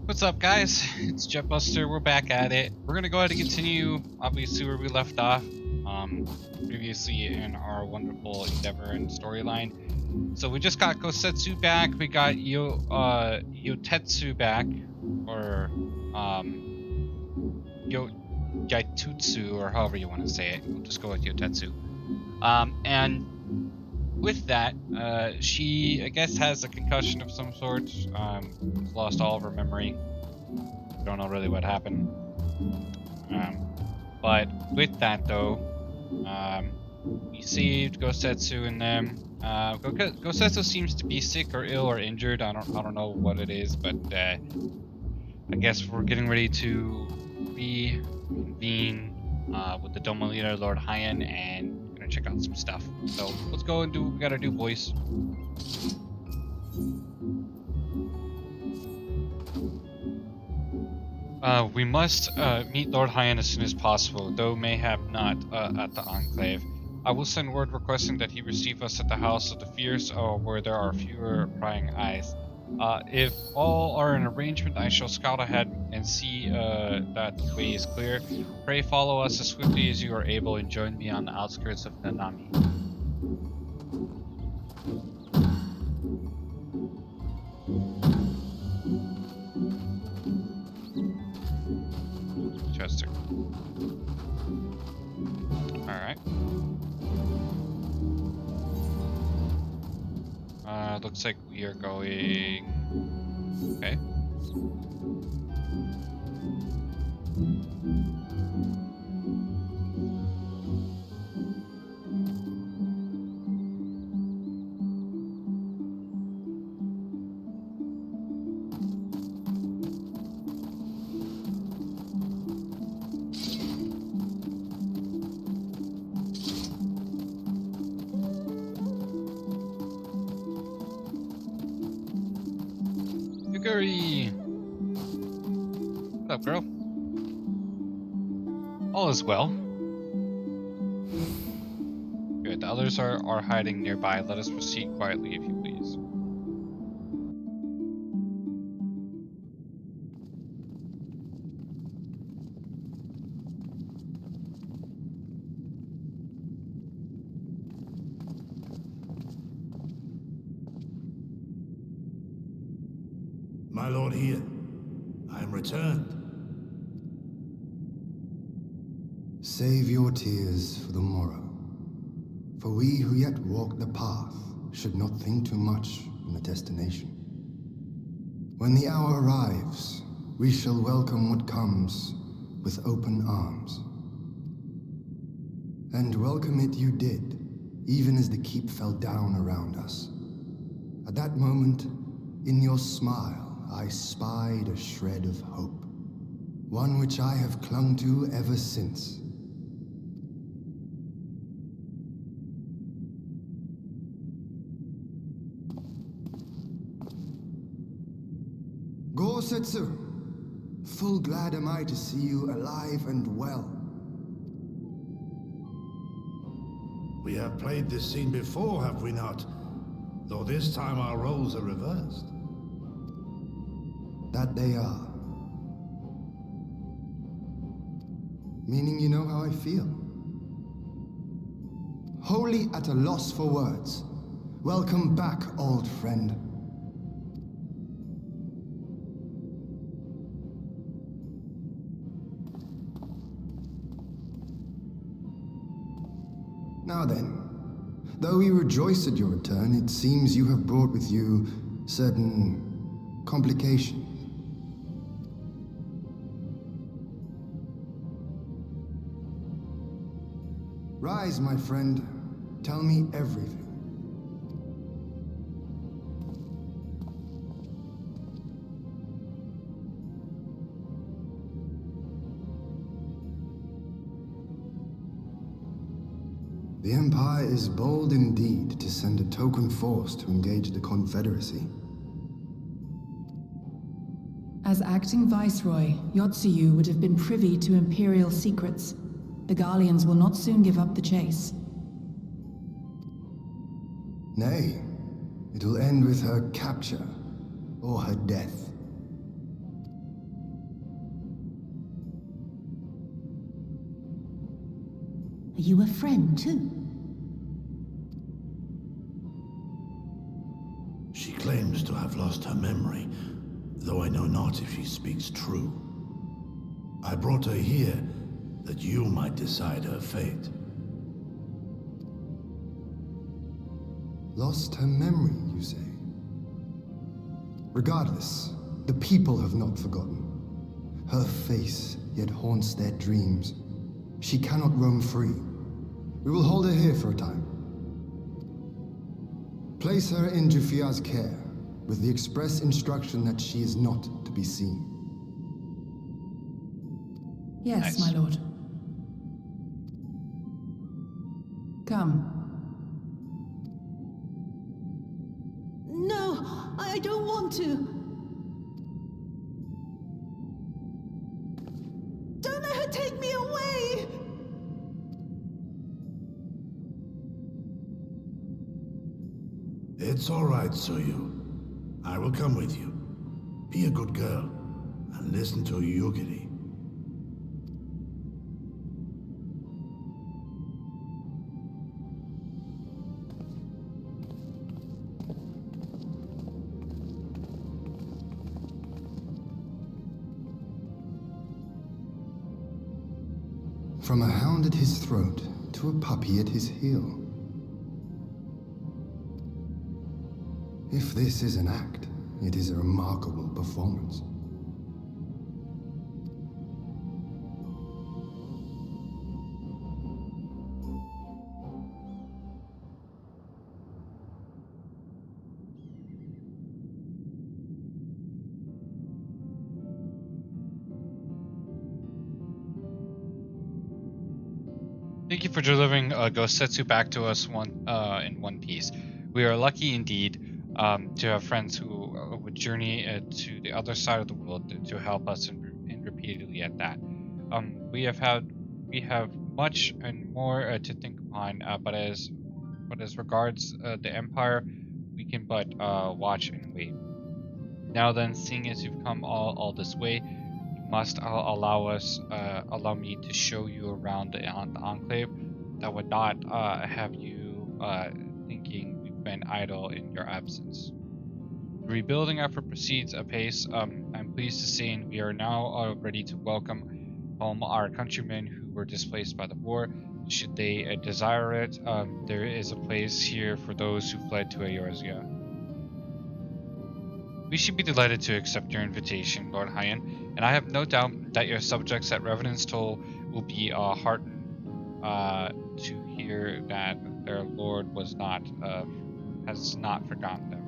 What's up, guys? It's Jetbuster. We're back at it. We're gonna go ahead and continue, obviously, where we left off, previously in our wonderful endeavor and storyline. So we just got Gosetsu back. We got Yotetsu back, or Yaitutsu, or however you want to say it. We'll just go with Yotetsu. And with that, she, I guess, has a concussion of some sort. Lost all of her memory. Don't know really what happened. But with that, though, we saved Gosetsu and them. Gosetsu seems to be sick or ill or injured. I don't know what it is, but I guess we're getting ready to reconvene with the Dome leader, Lord Hyan, and gonna check out some stuff. So let's go and do what we gotta do, boys. We must meet Lord Hyan as soon as possible, though mayhap not at the Enclave. I will send word requesting that he receive us at the House of the Fierce, where there are fewer prying eyes. If all are in arrangement, I shall scout ahead and see that the way is clear. Pray follow us as swiftly as you are able and join me on the outskirts of Nanami. Chester. Alright. Looks like we are going... Okay. Yuguri! What up, girl? All is well. Good. The others are hiding nearby. Let us proceed quietly, if you please. My lord here, I am returned. Save your tears for the morrow, for we who yet walk the path should not think too much on the destination. When the hour arrives, we shall welcome what comes with open arms. And welcome it you did, even as the keep fell down around us. At that moment, in your smile, I spied a shred of hope, one which I have clung to ever since. Gosetsu, full glad am I to see you alive and well. We have played this scene before, have we not? Though this time our roles are reversed. That they are. Meaning you know how I feel. Wholly at a loss for words. Welcome back, old friend. Now then, though we rejoice at your return, it seems you have brought with you certain complications. Rise, my friend. Tell me everything. The Empire is bold indeed to send a token force to engage the Confederacy. As acting Viceroy, Yotsuyu would have been privy to Imperial secrets. The Garleans will not soon give up the chase. Nay, it'll end with her capture or her death. Are you a friend too? She claims to have lost her memory, though I know not if she speaks true. I brought her here that you might decide her fate. Lost her memory, you say? Regardless, the people have not forgotten. Her face yet haunts their dreams. She cannot roam free. We will hold her here for a time. Place her in Jufia's care, with the express instruction that she is not to be seen. Yes, Nice. my lord. Come. No, I don't want to. Don't let her take me away! It's all right, Soyu. I will come with you. Be a good girl, and listen to Yugiri. From a hound at his throat to a puppy at his heel. If this is an act, it is a remarkable performance. Thank you for delivering Gosetsu back to us in one piece. We are lucky indeed to have friends who would journey to the other side of the world to help us and repeatedly at that. We have much and more to think upon, but as regards the Empire, we can but watch and wait. Now then, seeing as you've come all this way, you must allow me to show you around the Enclave. That would not have you thinking we've been idle in your absence. The rebuilding effort proceeds apace. I'm pleased to say we are now ready to welcome home our countrymen who were displaced by the war. Should they desire it, there is a place here for those who fled to Eorzea. We should be delighted to accept your invitation, Lord Hyan, and I have no doubt that your subjects at Revenant's Toll will be heartened to hear that their lord has not forgotten them.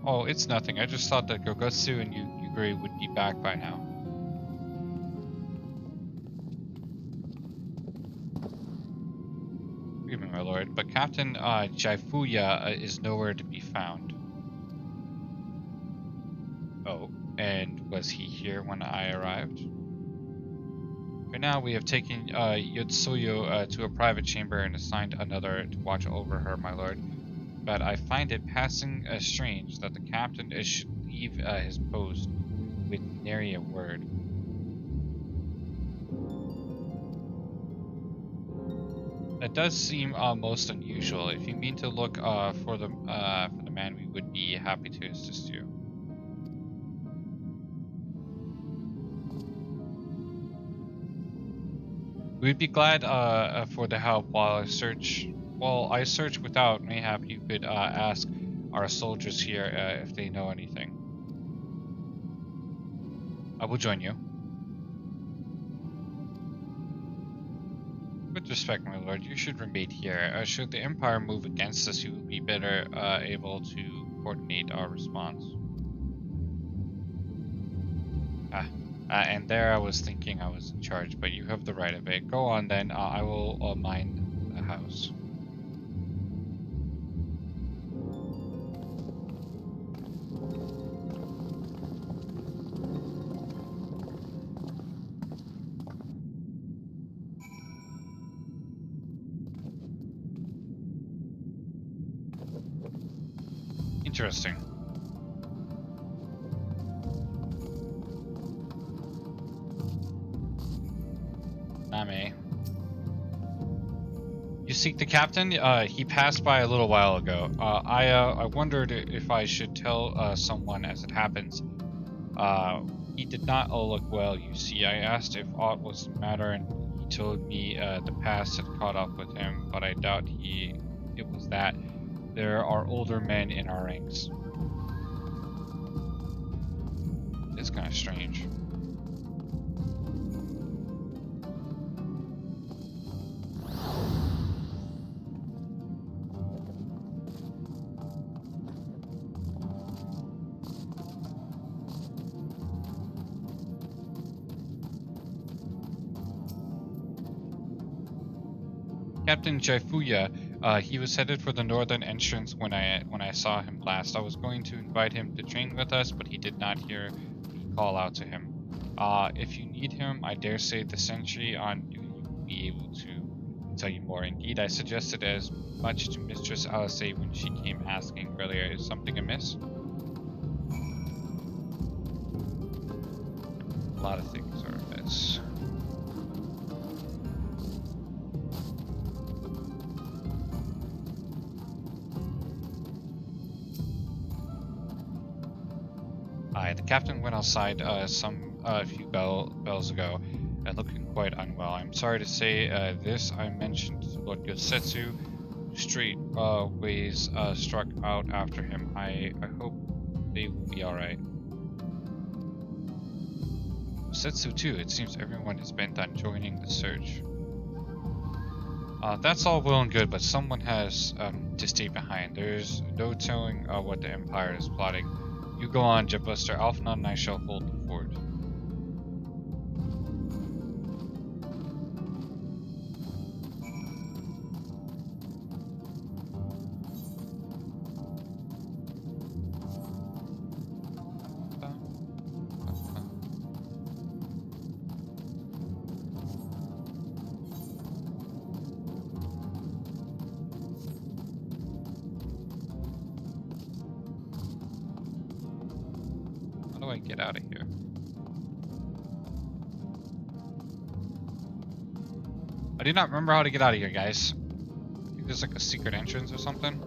Oh, it's nothing. I just thought that Gogotsu and Yugiri would be back by now. Forgive me, my lord, but Captain Jaifuya is nowhere to be found. Oh, and was he here when I arrived? For now, we have taken Yotsuyo to a private chamber and assigned another to watch over her, my lord. But I find it passing strange that the captain should leave his post with nary a word. That does seem most unusual. If you mean to look for the man, we would be happy to assist you. We'd be glad for the help while I search. While I search without, mayhap you could ask our soldiers here if they know anything. I will join you. With respect, my lord, you should remain here. Should the Empire move against us, you will be better able to coordinate our response. And there I was thinking I was in charge, but you have the right of it. Go on then, I will mind the house. Interesting. seek the captain? He passed by a little while ago. I wondered if I should tell someone as it happens. He did not look well, you see. I asked if aught was the matter, and he told me the past had caught up with him, but I doubt it was that. There are older men in our ranks. It's kind of strange. Captain Jaifuya, he was headed for the northern entrance when I saw him last. I was going to invite him to train with us, but he did not hear me call out to him. If you need him, I dare say the sentry on duty will be able to tell you more. Indeed, I suggested as much to Mistress Alice when she came asking earlier. Is something amiss? A lot of things are amiss. The captain went outside a few bells ago, looking quite unwell. I'm sorry to say this. I mentioned to Lord Yosetsu, straight ways struck out after him. I hope they will be alright. Yosetsu too. It seems everyone is bent on joining the search. That's all well and good, but someone has to stay behind. There's no telling what the Empire is plotting. You go on, Jetbuster. Alphinaud and I shall hold the fort. How do I get out of here? I do not remember how to get out of here, guys. I think there's like a secret entrance or something.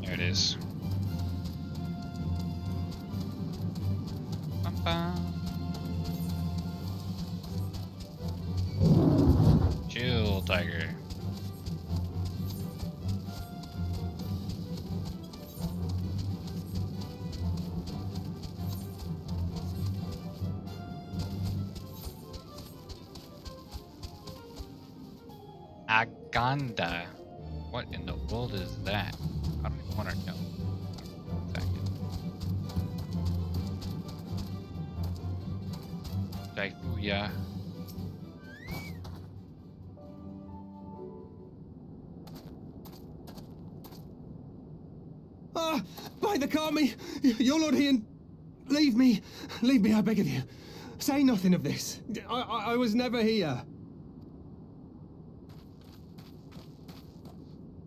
There it is. Chill, tiger. Aganda. What in the world is that? I don't even want to know. Jaifuya. Ah! By the Kami! Your Lord Ian! Leave me! Leave me, I beg of you. Say nothing of this. I was never here.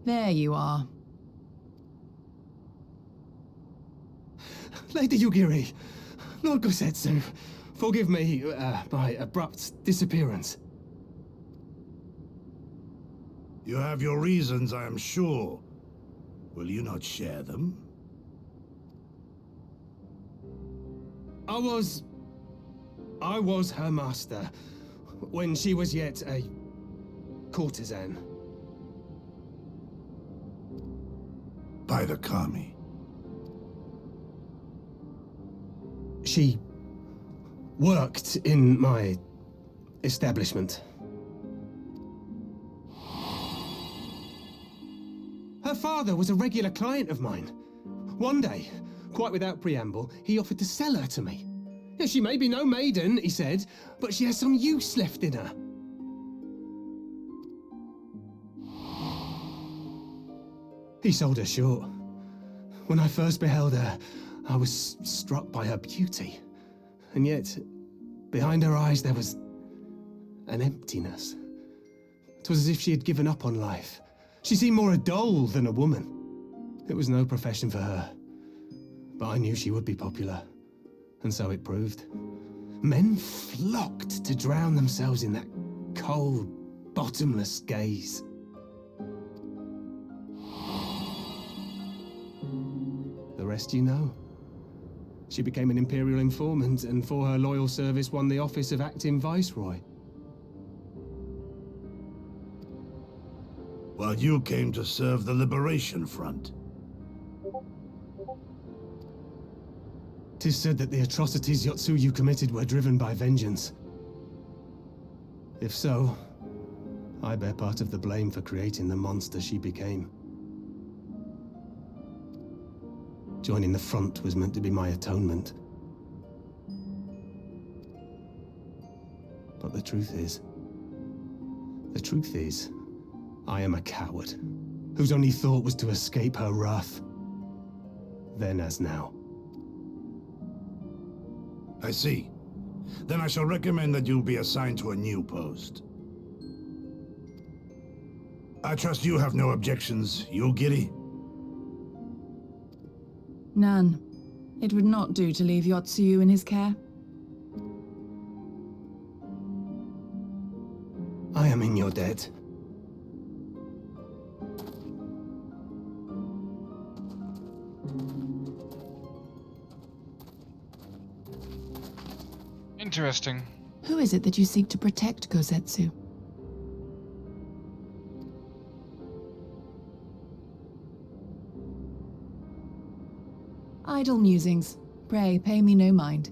There you are. Lady Yugiri, Lord Gosetsu, forgive me my abrupt disappearance. You have your reasons, I am sure. Will you not share them? I was her master when she was yet a courtesan. By the Kami. She worked in my establishment. Her father was a regular client of mine. One day, quite without preamble, he offered to sell her to me. Yeah, she may be no maiden, he said, but she has some use left in her. He sold her short. When I first beheld her, I was struck by her beauty. And yet, behind her eyes there was an emptiness. It was as if she had given up on life. She seemed more a doll than a woman. It was no profession for her. But I knew she would be popular. And so it proved. Men flocked to drown themselves in that cold, bottomless gaze. The rest you know. She became an Imperial informant and for her loyal service won the office of Acting Viceroy. While you came to serve the Liberation Front. 'Tis said that the atrocities Yotsuyu committed were driven by vengeance. If so, I bear part of the blame for creating the monster she became. Joining the front was meant to be my atonement. But the truth is, I am a coward, whose only thought was to escape her wrath. Then as now. I see. Then I shall recommend that you be assigned to a new post. I trust you have no objections, Yugiri? Nan, it would not do to leave Yotsuyu in his care. I am in your debt. Interesting. Who is it that you seek to protect, Gosetsu? Idle musings. Pray, pay me no mind.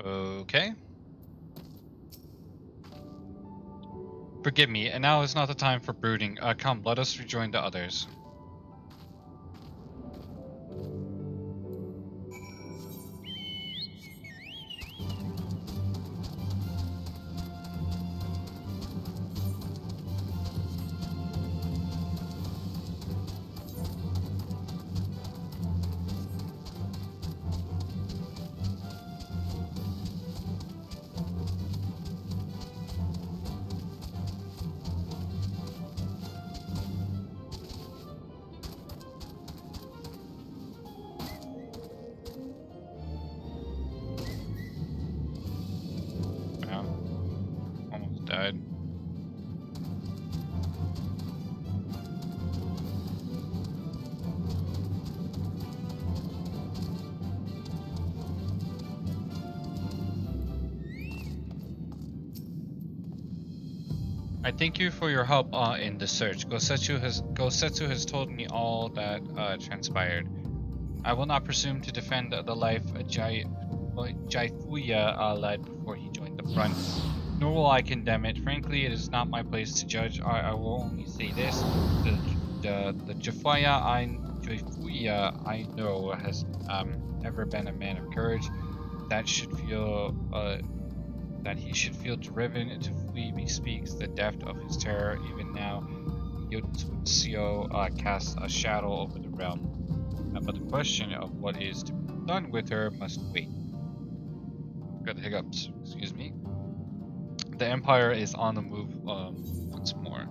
Okay. Forgive me, and now is not the time for brooding. Come, let us rejoin the others. Wow. Almost died. I thank you for your help in the search. Gosetsu has told me all that transpired. I will not presume to defend the life Jaifuya led before he joined the front, nor will I condemn it. Frankly, it is not my place to judge. I will only say this: the Jaifuya I know has ever been a man of courage. That he should feel driven to flee bespeaks the depth of his terror. Even now, Yotsuyo casts a shadow over the realm. But the question of what is to be done with her must wait. Got the hiccups, excuse me. The Empire is on the move once more.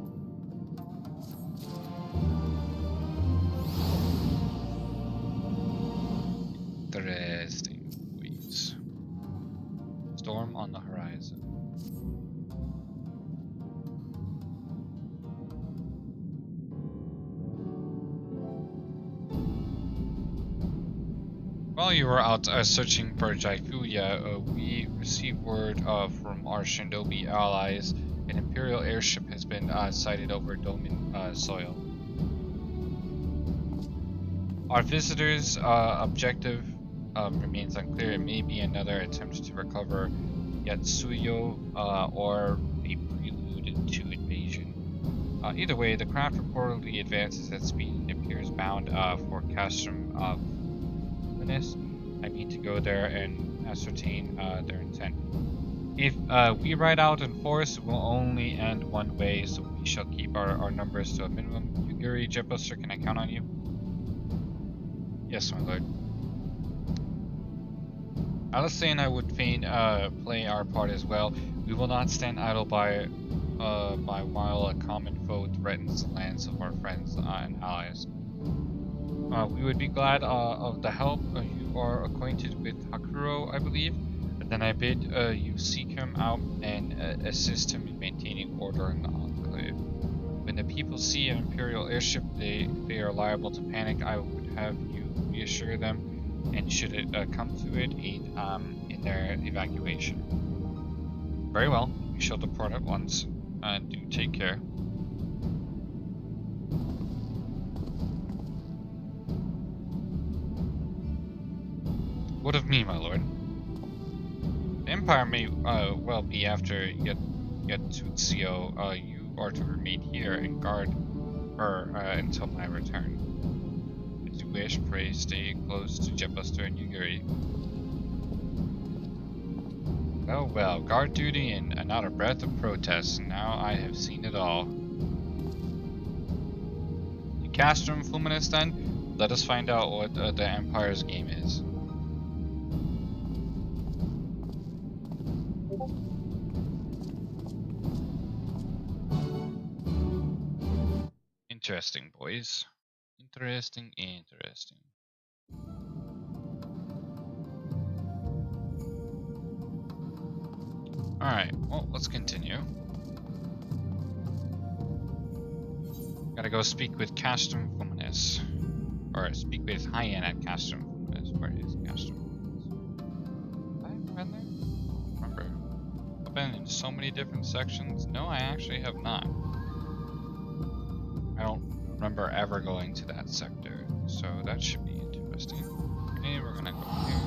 Interesting, please. Storm on the horizon. While you were out searching for Jaifuya, we received word from our Shinobi allies an Imperial airship has been sighted over Domin soil. Our visitors' objective remains unclear. It may be another attempt to recover Yotsuyo or a prelude to invasion. Either way, the craft reportedly advances at speed and appears bound for Castrum of Linus. I need to go there and ascertain their intent. If we ride out in force, it will only end one way, so we shall keep our numbers to a minimum. Yugiri, Jetbuster, can I count on you? Yes, my lord. Alistair and I would fain play our part as well. We will not stand idle by while a common foe threatens the lands of our friends and allies. We would be glad of the help. You are acquainted with Hakuro, I believe. And then I bid you seek him out and assist him in maintaining order in the Enclave. When the people see an Imperial airship, they are liable to panic. I would have you reassure them, and should it come to it, aid in their evacuation. Very well. We shall depart at once. Do take care. What of me, my lord? The Empire may well be after Yetsutsio. You are to remain here and guard her until my return. As you wish, pray stay close to Jetbuster and Yugiri. Oh well, guard duty and not a breath of protest, and now I have seen it all. You Castrum Fulminus then? Let us find out what the Empire's game is. Interesting, boys. Interesting. Alright, well, let's continue. Gotta go speak with Castrum Fulminus. Or speak with Hyen at Castrum Fulminus. Where is Castrum Fulminus? Have I been there? I don't remember. I've been in so many different sections. No, I actually have not. I don't remember ever going to that sector, so that should be interesting. Okay, we're gonna go here.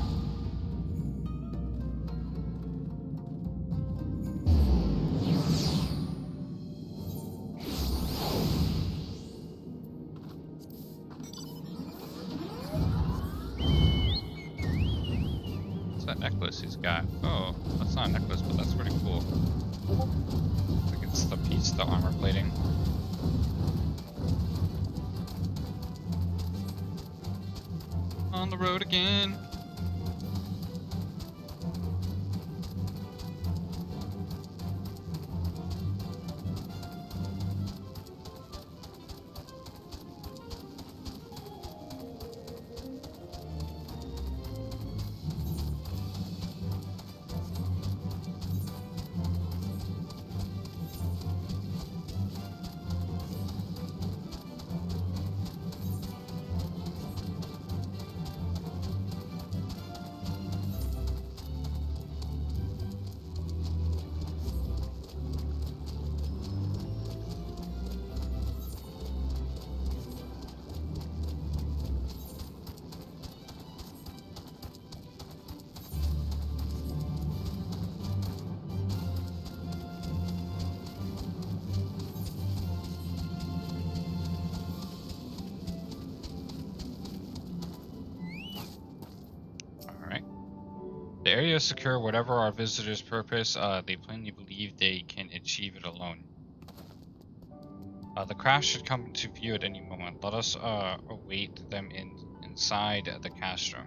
What's that necklace he's got? Oh, that's not a necklace, but that's pretty cool. I think it's the piece, the armor plating. On the road again. The area is secure. Whatever our visitors' purpose, they plainly believe they can achieve it alone. The crash should come into view at any moment. Let us await them inside the castrum.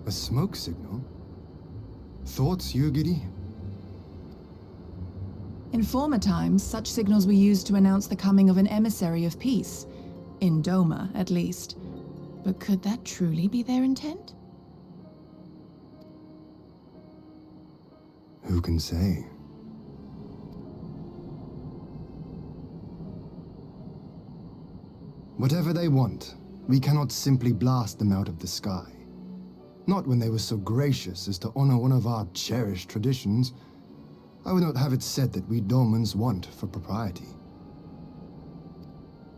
A smoke signal? Thoughts, Yugiri? In former times, such signals were used to announce the coming of an emissary of peace. In Doma, at least. But could that truly be their intent? Who can say? Whatever they want, we cannot simply blast them out of the sky. Not when they were so gracious as to honor one of our cherished traditions. I would not have it said that we Dormans want for propriety.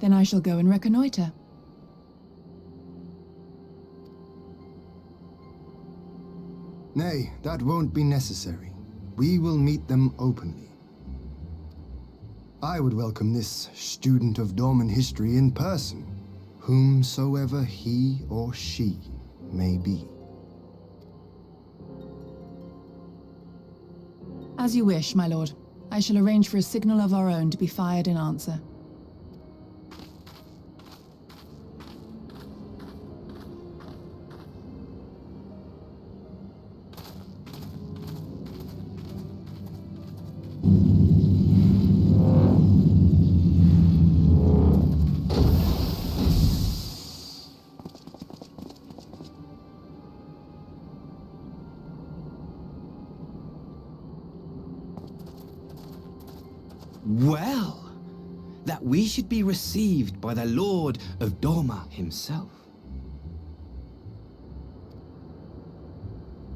Then I shall go and reconnoiter. Nay, that won't be necessary. We will meet them openly. I would welcome this student of Dorman history in person, whomsoever he or she may be. As you wish, my lord. I shall arrange for a signal of our own to be fired in answer. Well, that we should be received by the Lord of Dorma himself.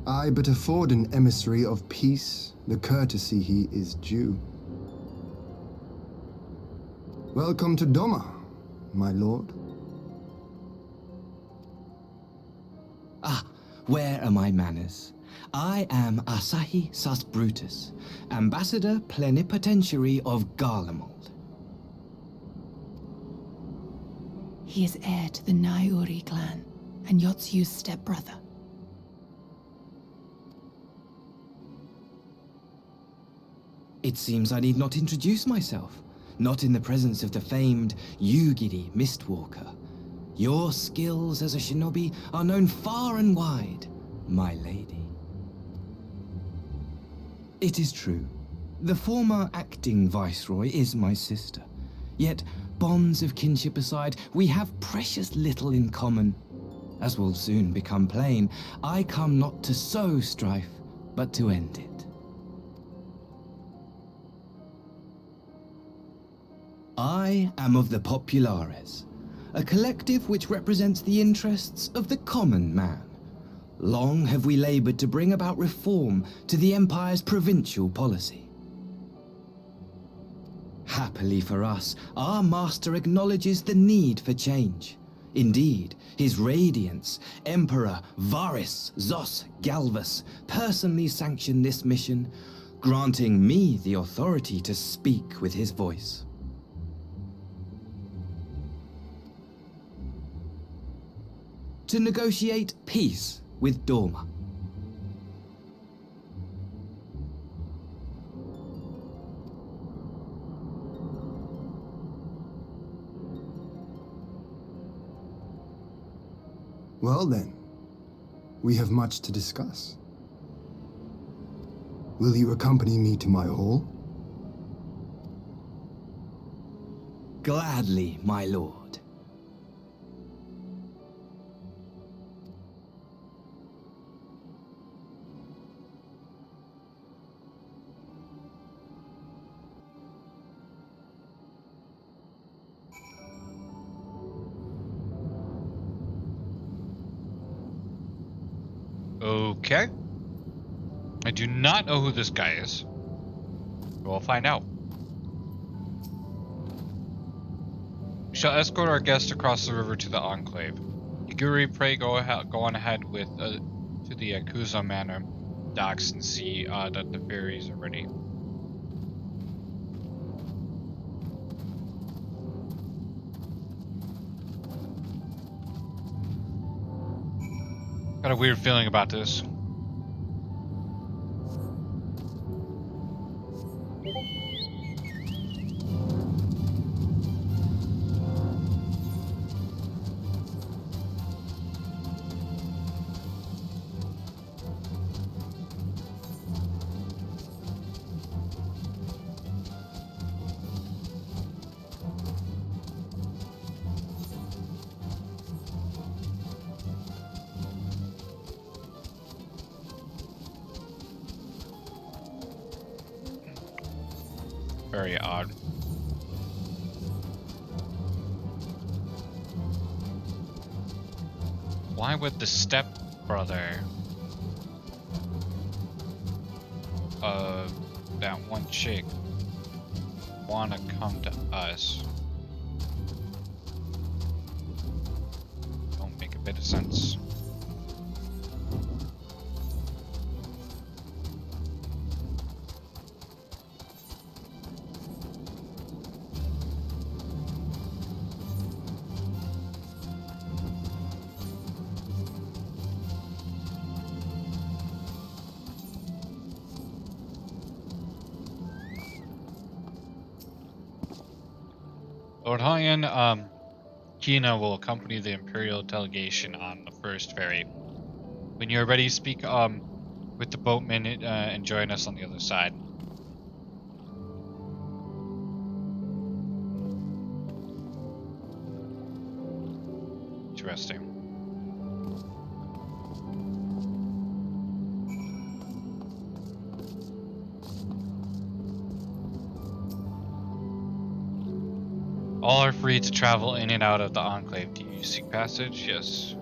I but afford an emissary of peace the courtesy he is due. Welcome to Dorma, my lord. Ah, where are my manners? I am Asahi Sus Brutus, Ambassador Plenipotentiary of Garlemald. He is heir to the Naiuri clan, and Yotsu's stepbrother. It seems I need not introduce myself, not in the presence of the famed Yugiri Mistwalker. Your skills as a shinobi are known far and wide, my lady. It is true, the former acting viceroy is my sister. Yet, bonds of kinship aside, we have precious little in common. As will soon become plain, I come not to sow strife, but to end it. I am of the Populares, a collective which represents the interests of the common man. Long have we labored to bring about reform to the Empire's provincial policy. Happily for us, our master acknowledges the need for change. Indeed, His Radiance, Emperor Varys Zos Galvus, personally sanctioned this mission, granting me the authority to speak with his voice. To negotiate peace with Dorma. Well then, we have much to discuss. Will you accompany me to my hall? Gladly, my lord. Okay. I do not know who this guy is. We'll find out. We shall escort our guest across the river to the Enclave. Iguri, pray go on ahead with to the Yakuza Manor docks and see that the ferries are ready. Got a weird feeling about this. Very odd. Why would the stepbrother of that one chick want to come to us? Don't make a bit of sense. Lord Hyan, Kina will accompany the Imperial delegation on the first ferry. When you're ready, speak with the boatmen and join us on the other side. Interesting. All are free to travel in and out of the Enclave. Do you seek passage? Yes.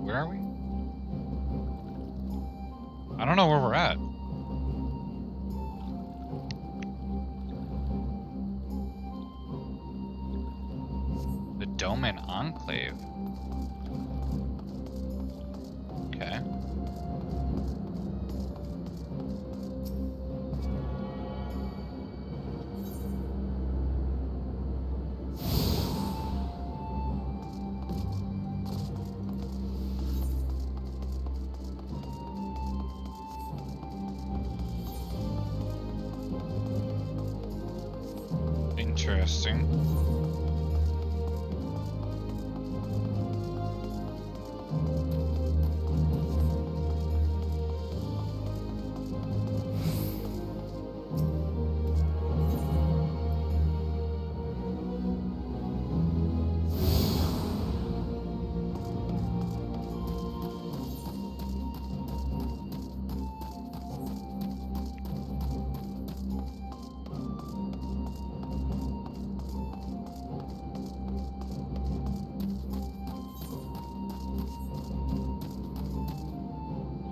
Where are we? I don't know where we're at. The Doman Enclave. Okay. Interesting.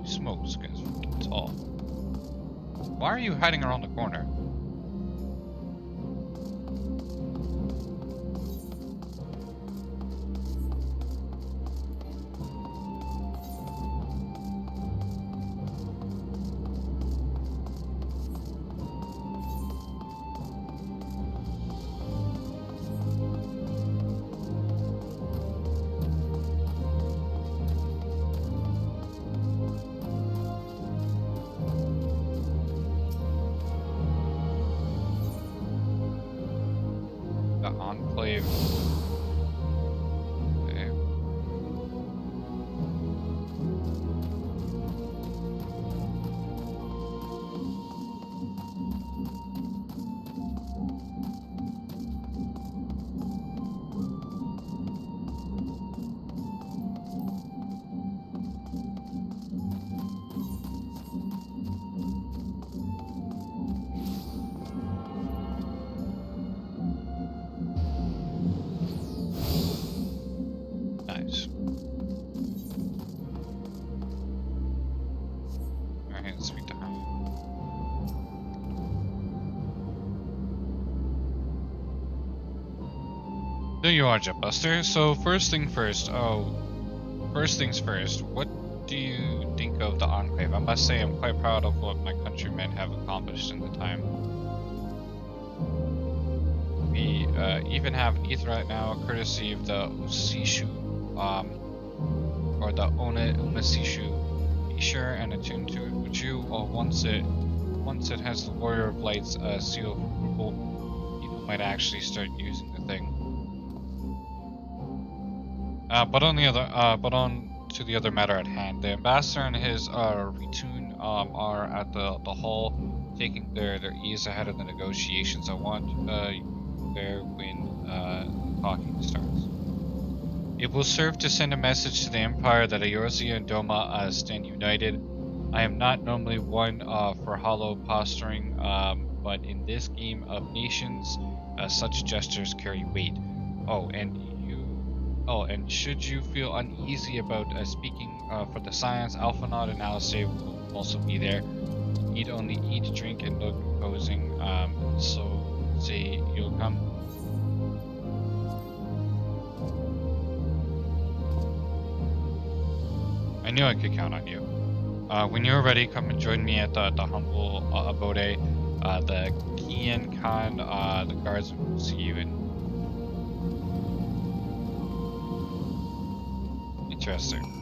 Smokes, guys, fucking tall. Why are you hiding around the corner? The Enclave. Okay. Nice. Alright, let's speak to her. There you are, Jetbuster. So first things first, what do you think of the Enclave? I must say I'm quite proud of what my countrymen have accomplished in the time. We even have an ether right now, courtesy of the Usishu, or the Umasishu. Be sure and attune to it. Would you, once it has the Warrior of Light's seal of approval, people might actually start using the thing. But on to the other matter at hand. The ambassador and his retune are at the hall, taking their ease ahead of the negotiations. I want you there when the talking starts. It will serve to send a message to the Empire that Eorzea and Doma stand united. I am not normally one for hollow posturing, but in this game of nations, such gestures carry weight. And should you feel uneasy about speaking for the Science, Alphanaut and Alisay will also be there. Need only eat, drink, and no composing. So say you'll come. I knew I could count on you. When you're ready, come and join me at the humble abode. The Kian Khan, the guards will see you in. Interesting.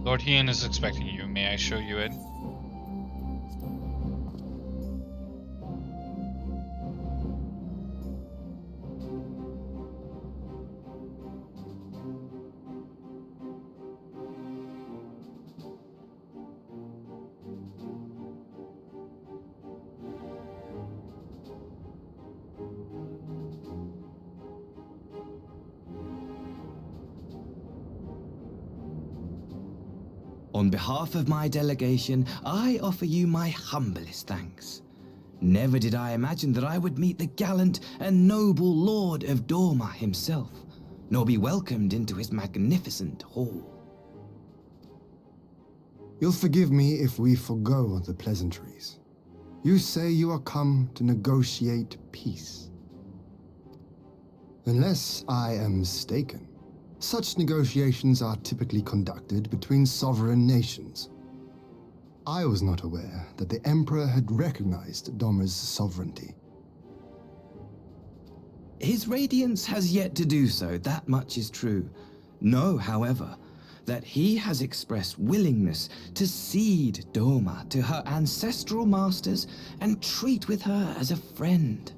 Lord Hien is expecting you. May I show you in? On behalf of my delegation, I offer you my humblest thanks. Never did I imagine that I would meet the gallant and noble Lord of Dorma himself, nor be welcomed into his magnificent hall. You'll forgive me if we forgo the pleasantries. You say you are come to negotiate peace. Unless I am mistaken, such negotiations are typically conducted between sovereign nations. I was not aware that the Emperor had recognized Dorma's sovereignty. His Radiance has yet to do so, that much is true. Know, however, that he has expressed willingness to cede Dorma to her ancestral masters and treat with her as a friend.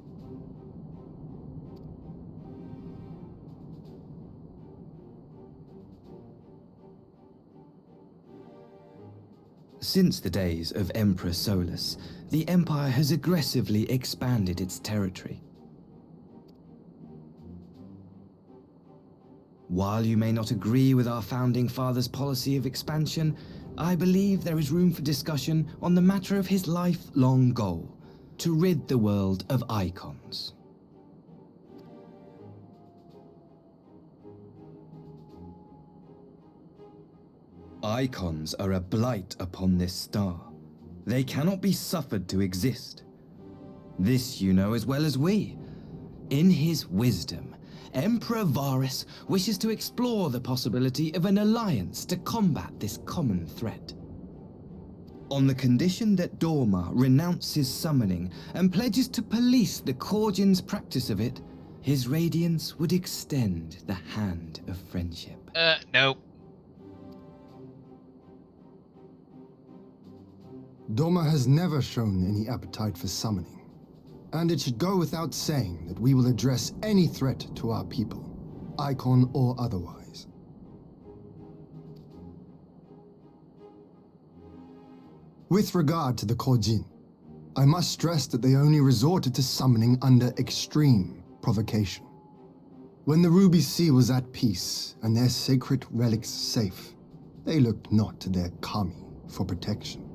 Since the days of Emperor Solus, the Empire has aggressively expanded its territory. While you may not agree with our founding father's policy of expansion, I believe there is room for discussion on the matter of his lifelong goal, to rid the world of icons. Icons are a blight upon this star. They cannot be suffered to exist. This you know as well as we. In his wisdom, Emperor Varus wishes to explore the possibility of an alliance to combat this common threat. On the condition that Dorma renounces summoning and pledges to police the Korgin's practice of it, his Radiance would extend the hand of friendship. No. Dorma has never shown any appetite for summoning, and it should go without saying that we will address any threat to our people, icon or otherwise. With regard to the Korjin, I must stress that they only resorted to summoning under extreme provocation. When the Ruby Sea was at peace and their sacred relics safe, they looked not to their kami for protection.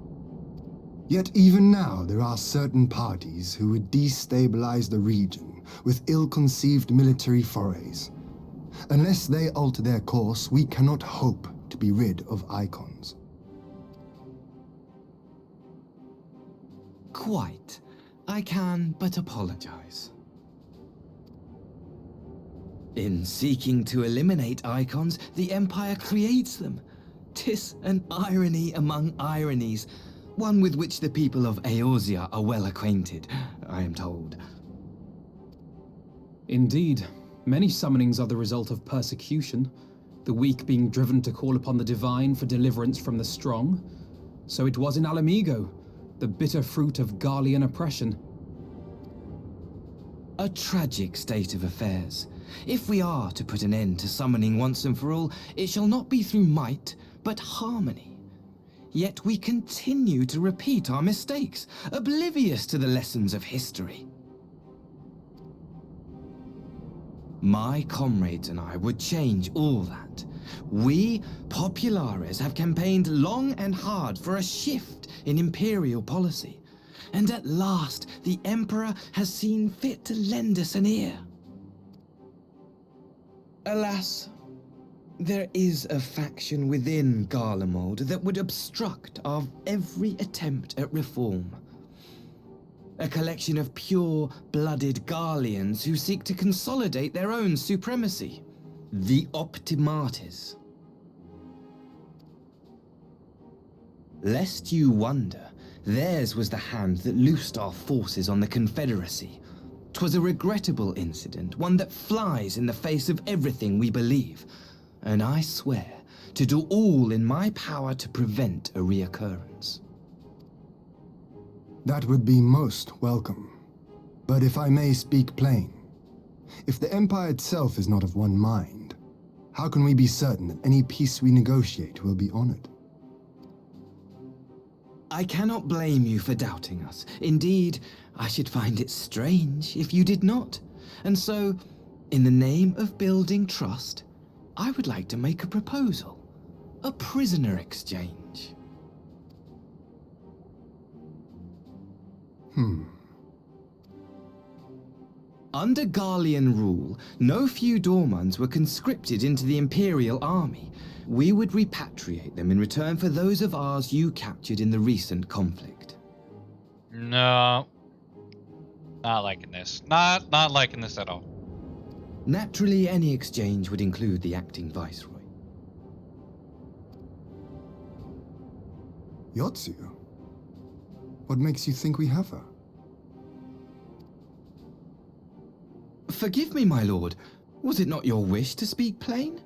Yet even now there are certain parties who would destabilize the region with ill-conceived military forays. Unless they alter their course, we cannot hope to be rid of icons. Quite. I can but apologize. In seeking to eliminate icons, the Empire creates them. 'Tis an irony among ironies, one with which the people of Eorzea are well acquainted, I am told. Indeed, many summonings are the result of persecution, the weak being driven to call upon the divine for deliverance from the strong. So it was in Alamigo, the bitter fruit of Garlean oppression. A tragic state of affairs. If we are to put an end to summoning once and for all, it shall not be through might, but harmony. Yet we continue to repeat our mistakes, oblivious to the lessons of history. My comrades and I would change all that. We, populares, have campaigned long and hard for a shift in imperial policy. And at last, the Emperor has seen fit to lend us an ear. Alas, there is a faction within Garlemald that would obstruct our every attempt at reform. A collection of pure-blooded Garleans who seek to consolidate their own supremacy. The Optimates. Lest you wonder, theirs was the hand that loosed our forces on the Confederacy. 'Twas a regrettable incident, one that flies in the face of everything we believe, and I swear to do all in my power to prevent a reoccurrence. That would be most welcome. But if I may speak plain, if the Empire itself is not of one mind, how can we be certain that any peace we negotiate will be honored? I cannot blame you for doubting us. Indeed, I should find it strange if you did not. And so, in the name of building trust, I would like to make a proposal. A prisoner exchange. Under Garlean rule, no few Dormans were conscripted into the Imperial Army. We would repatriate them in return for those of ours you captured in the recent conflict. No. Not liking this. Not liking this at all. Naturally, any exchange would include the acting viceroy. Yotsu? What makes you think we have her? Forgive me, my lord. Was it not your wish to speak plain?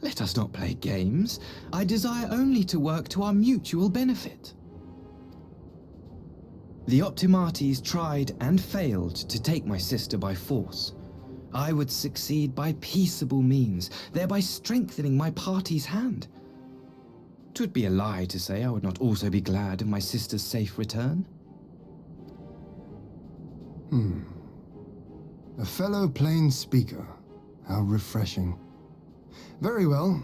Let us not play games. I desire only to work to our mutual benefit. The Optimates tried and failed to take my sister by force. I would succeed by peaceable means, thereby strengthening my party's hand. 'Twould be a lie to say I would not also be glad of my sister's safe return. A fellow plain speaker. How refreshing. Very well.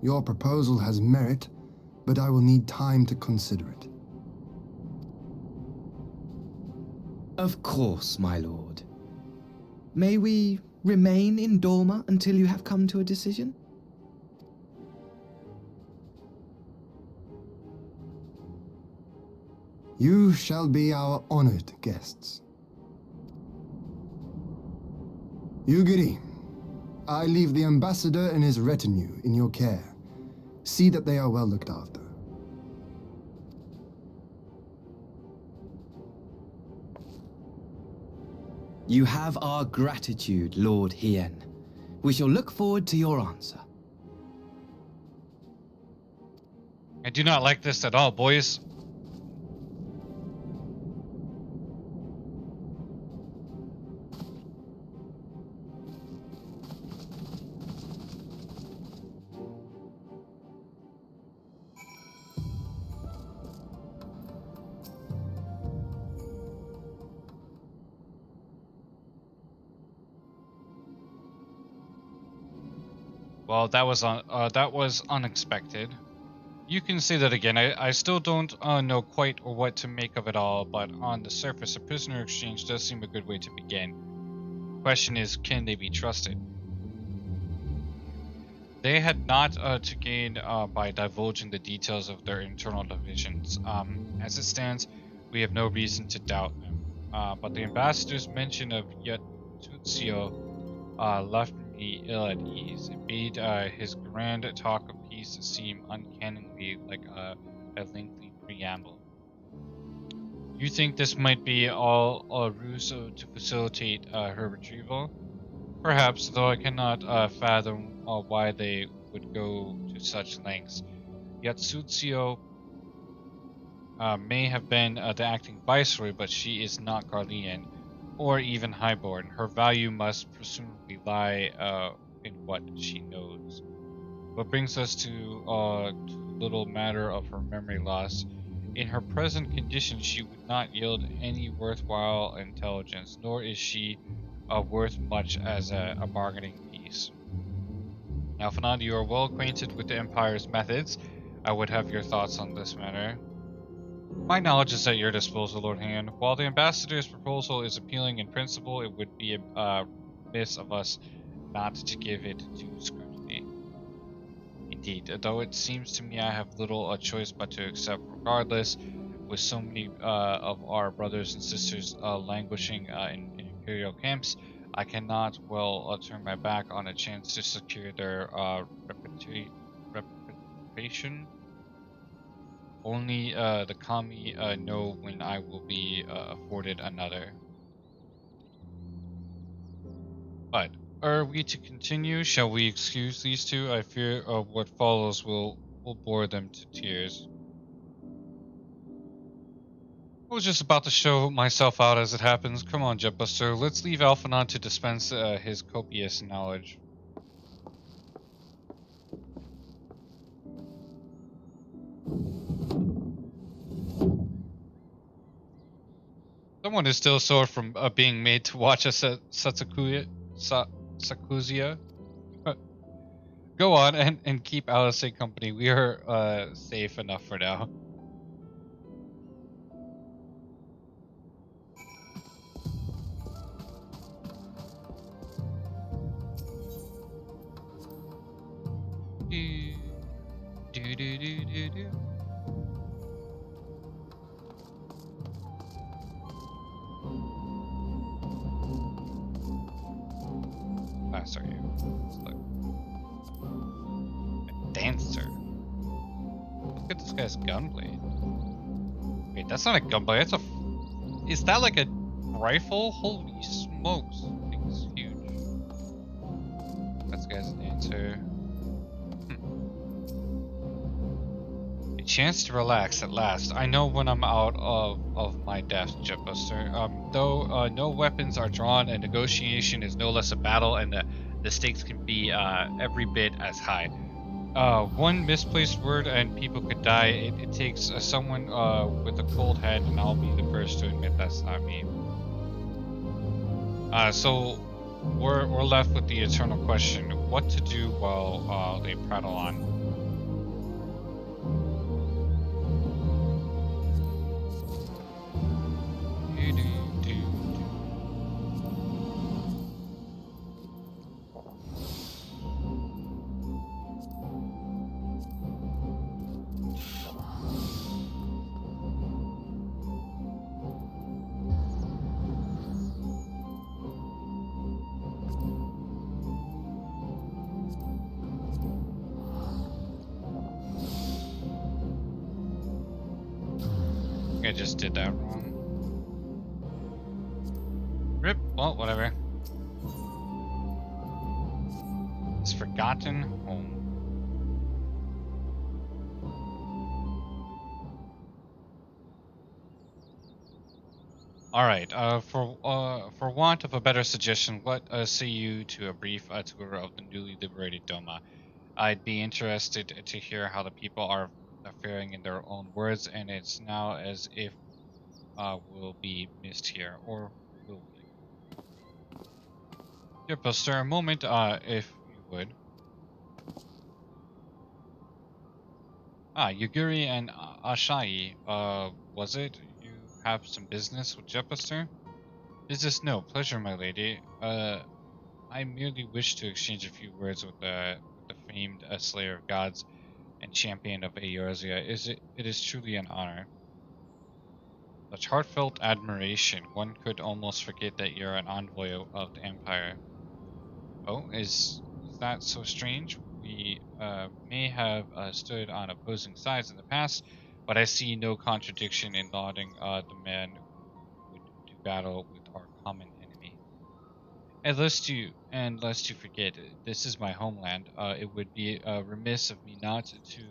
Your proposal has merit, but I will need time to consider it. Of course, my lord. May we remain in Dorma until you have come to a decision? You shall be our honored guests. Yugiri, I leave the ambassador and his retinue in your care. See that they are well looked after. You have our gratitude, Lord Hien. We shall look forward to your answer. I do not like this at all, boys. Well, that was unexpected. You can say that again. I still don't know quite what to make of it all, but on the surface, a prisoner exchange does seem a good way to begin. Question is, can they be trusted? They had not to gain by divulging the details of their internal divisions. As it stands, we have no reason to doubt them. But the ambassador's mention of Yotsutsio left me ill at ease. It made his grand talk of peace seem uncannily like a lengthy preamble. You think this might be all a ruse to facilitate her retrieval? Perhaps, though I cannot fathom why they would go to such lengths. Yotsutsio may have been the acting viceroy, but she is not Garlean, or even highborn. Her value must presumably lie in what she knows. What brings us to little matter of her memory loss. In her present condition, she would not yield any worthwhile intelligence, nor is she worth much as a bargaining piece. Now, Fernand, you are well acquainted with the Empire's methods. I would have your thoughts on this matter. My knowledge is at your disposal, Lord Hand. While the ambassador's proposal is appealing in principle, it would be remiss of us not to give it due scrutiny. Indeed, though it seems to me I have little choice but to accept regardless, with so many of our brothers and sisters languishing in imperial camps, I cannot well turn my back on a chance to secure their reputation. Only the kami know when I will be afforded another. But are we to continue? Shall we excuse these two? I fear what follows will bore them to tears. I was just about to show myself out as it happens. Come on, Jetbuster. Let's leave Alphanon to dispense his copious knowledge. Someone is still sore from being made to watch us at Sakuzia. Go on and keep Alice company. We are safe enough for now. Do. Faster you. Look. A dancer. Look at this guy's gunblade. Wait, that's not a gunblade. That's a. Is that like a rifle? Holy smokes! This thing is huge. This guy's a dancer. A chance to relax at last. I know when I'm out of my depth, Jetbuster. Though no weapons are drawn, and negotiation is no less a battle, and the stakes can be every bit as high. One misplaced word and people could die. It takes someone with a cold head, and I'll be the first to admit that's not me. So we're left with the eternal question: what to do while they prattle on. I just did that wrong. Rip. Well, whatever. It's forgotten home. All right. For want of a better suggestion, let say you to a brief tour of the newly liberated Doma. I'd be interested to hear how the people are faring in their own words, and it's now as if we'll be missed here, or will we? Yep, Buster, a moment, if you would. Yuguri and Ashai, was it? You have some business with Jetbuster? Business, no. Pleasure, my lady. I merely wish to exchange a few words with the famed Slayer of Gods and champion of Eorzea. It is truly an honor. Such heartfelt admiration, one could almost forget that you're an envoy of the Empire. Oh, is that so strange? We may have stood on opposing sides in the past, but I see no contradiction in lauding the man who would do battle with our common enemy. And lest you forget, this is my homeland. It would be remiss of me not to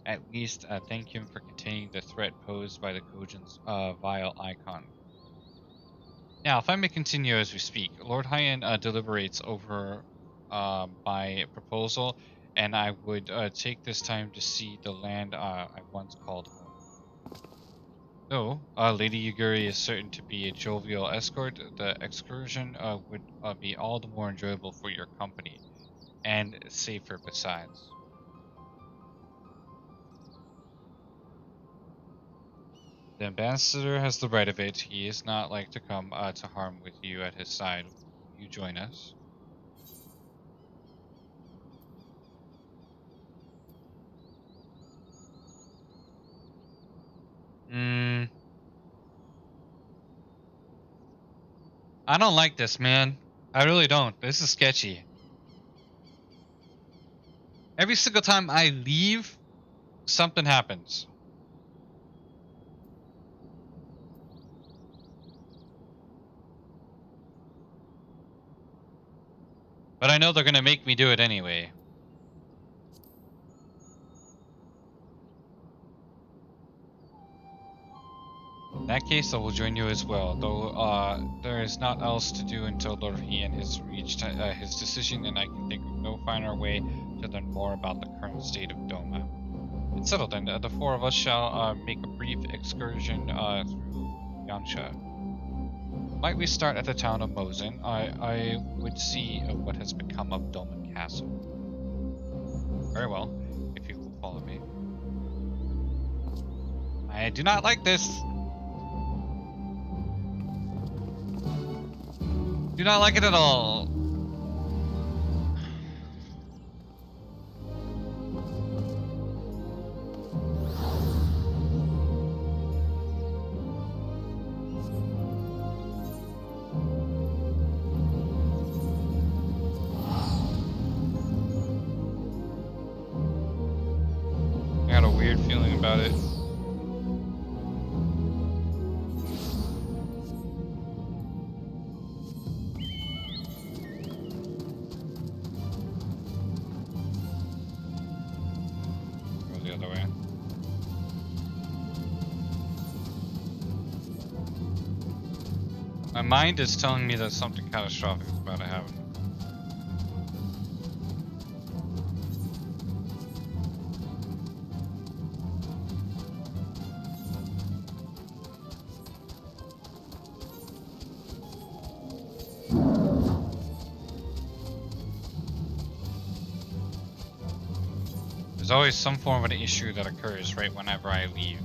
at least thank him for containing the threat posed by the Kojin's vile icon. Now, if I may continue as we speak, Lord Hyan deliberates over my proposal, and I would take this time to see the land I once called home. Though Lady Yuguri is certain to be a jovial escort, the excursion would be all the more enjoyable for your company, and safer besides. The ambassador has the right of it. He is not like to come to harm with you at his side. Will you join us? I don't like this, man. I really don't. This is sketchy. Every single time I leave, something happens. But I know they're gonna make me do it anyway. In that case, I will join you as well, though there is not else to do until Lord Hien has reached his decision, and I can think of no finer way to learn more about the current state of Doma. It's settled then. The four of us shall make a brief excursion through Yansha. Might we start at the town of Mosin? I would see what has become of Doma Castle. Very well, if you will follow me. I do not like this. Do not like it at all. I got a weird feeling about it. The other way. My mind is telling me that something catastrophic is about to happen. There's always some form of an issue that occurs right whenever I leave.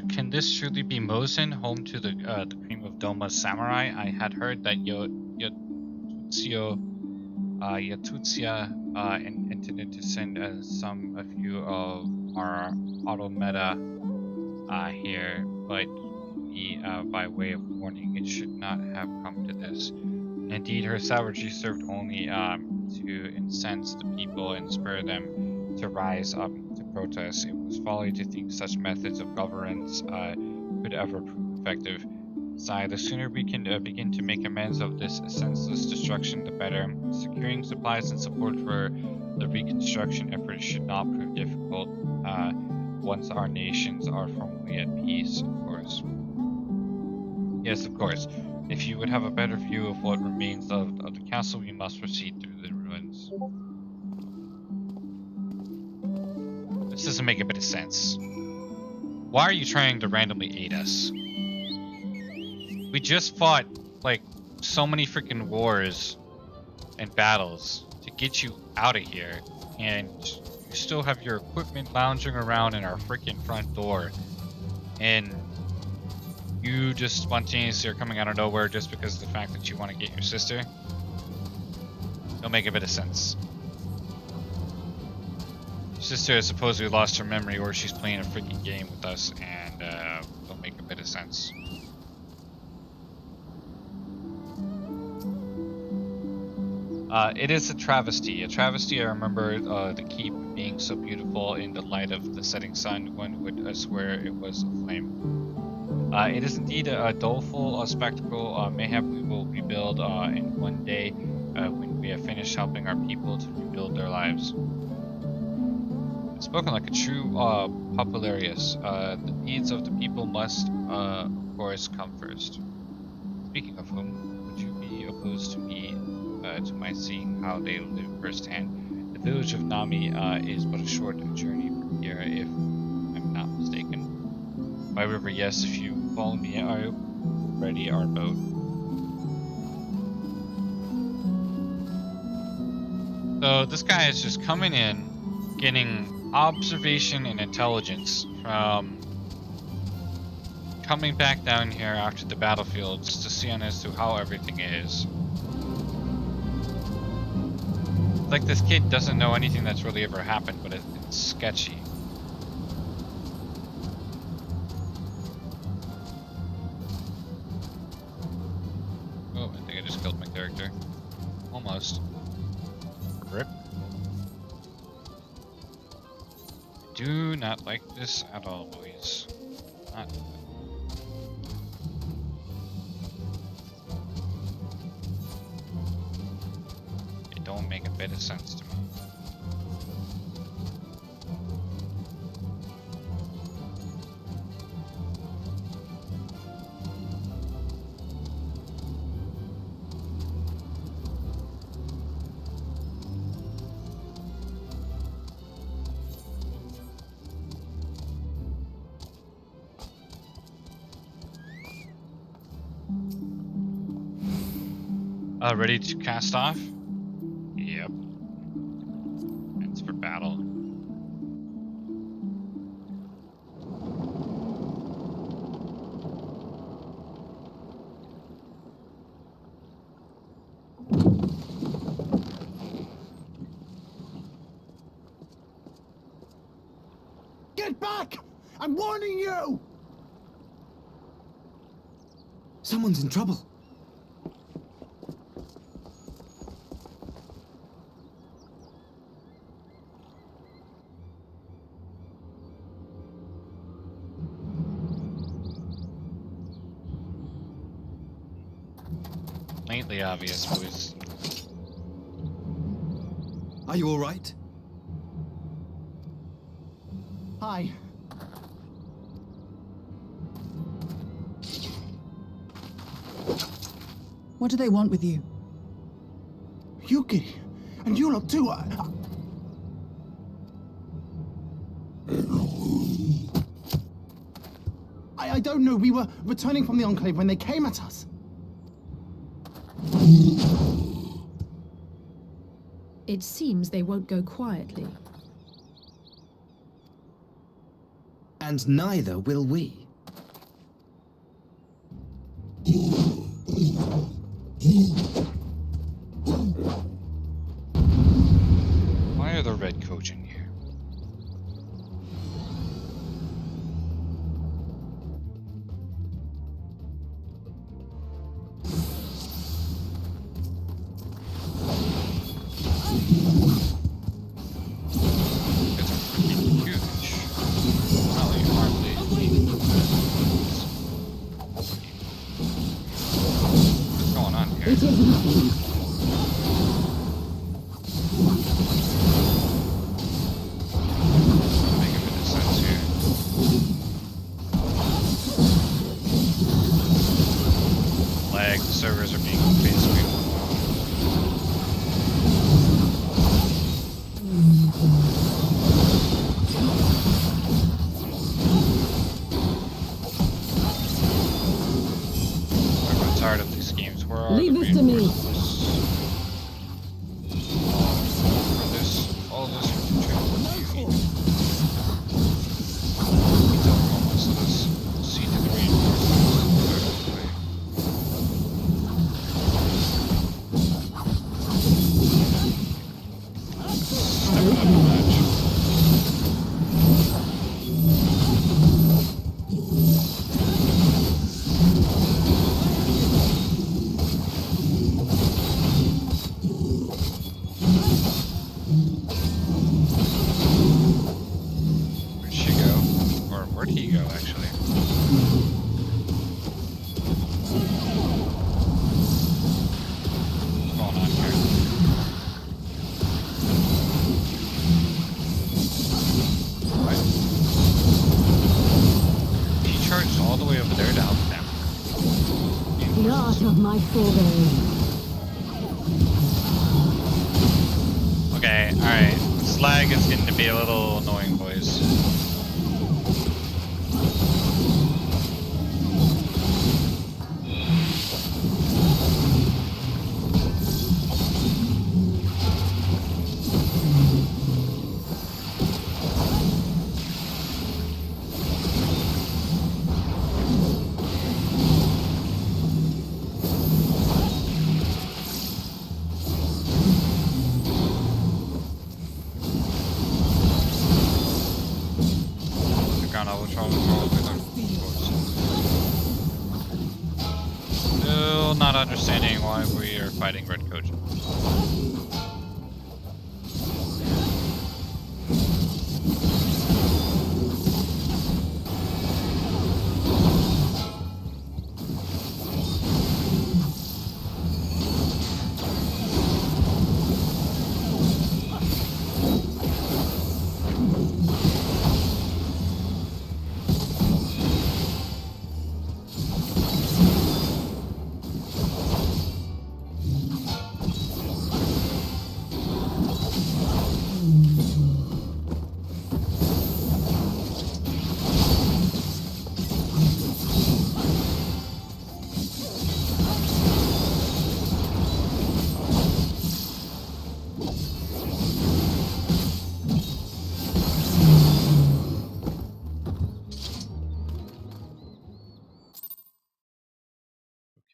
Can this truly be Mosin, home to the cream of Doma samurai? I had heard that Yatutsia intended to send a few of our automata here, but by way of warning, it should not have come to this. Indeed, her savagery served only to incense the people and spur them to rise up to protest. It was folly to think such methods of governance could ever prove effective. Besides, the sooner we can begin to make amends of this senseless destruction, the better. Securing supplies and support for the reconstruction effort should not prove difficult once our nations are firmly at peace, of course. Yes, of course. If you would have a better view of what remains of the castle, we must proceed through the ruins. This doesn't make a bit of sense. Why are you trying to randomly aid us? We just fought, like, so many freaking wars and battles to get you out of here, and you still have your equipment lounging around in our freaking front door, and you just spontaneously are coming out of nowhere just because of the fact that you want to get your sister? Don't make a bit of sense. Sister has supposedly lost her memory, or she's playing a freaking game with us, and don't make a bit of sense. It is a travesty. A travesty. I remember the keep being so beautiful in the light of the setting sun. One would swear it was aflame. It is indeed a doleful spectacle. Mayhap we will rebuild in one day when we have finished helping our people to rebuild their lives. Spoken like a true popularius. The needs of the people must, of course, come first. Speaking of whom, would you be opposed to me, to my seeing how they live firsthand? The village of Nami is but a short journey from here, if I'm not mistaken. By river, yes. If you follow me, I will ready our boat. So this guy is just coming in, getting observation and intelligence from coming back down here after the battlefields to see on as to how everything is. Like this kid doesn't know anything that's really ever happened, but it's sketchy. Oh, I think I just killed my character. Almost. Rip. Do not like this at all, boys. Not good. It don't make a bit of sense to me. Ready to cast off? Yep. It's for battle. Get back! I'm warning you! Someone's in trouble. Lately obvious, boys. Are you all right? Hi. What do they want with you? Yuki, and you lot too. I don't know. We were returning from the Enclave when they came at us. It seems they won't go quietly. And neither will we. Why are the red coach in here? It's freaking huge. Not like hardly. What's going on here? Doesn't make a bit of sense here. Lag, the servers are being basically I'm tired of these games. Where are Leave the this to me. reinforcements? For this, all this infantry. Until almost let us see to the reinforcements. Step it up a notch. I forego. Okay, alright. This lag is getting to be a little annoying, boys. Still not understanding why we are fighting Red Coach.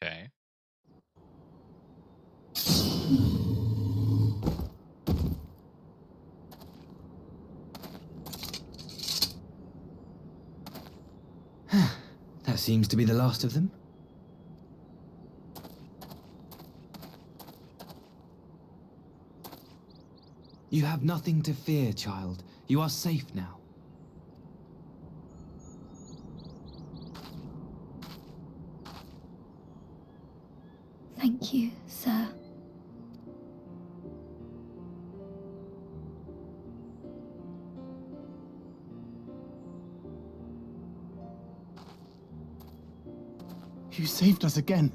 Okay. That seems to be the last of them. You have nothing to fear, child. You are safe now. Thank you, sir. You saved us again.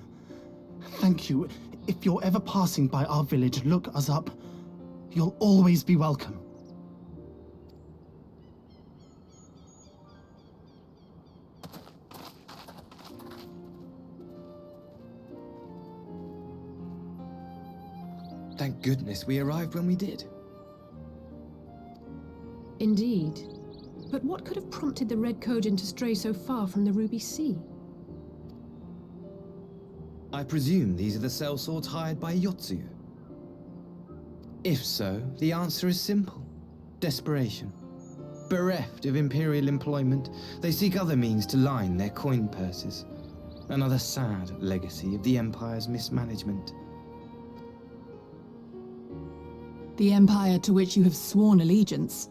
Thank you. If you're ever passing by our village, look us up. You'll always be welcome. Thank goodness we arrived when we did. Indeed. But what could have prompted the Red Kojin to stray so far from the Ruby Sea? I presume these are the sellswords hired by Yotsuyu. If so, the answer is simple. Desperation. Bereft of imperial employment, they seek other means to line their coin purses. Another sad legacy of the Empire's mismanagement. The Empire to which you have sworn allegiance.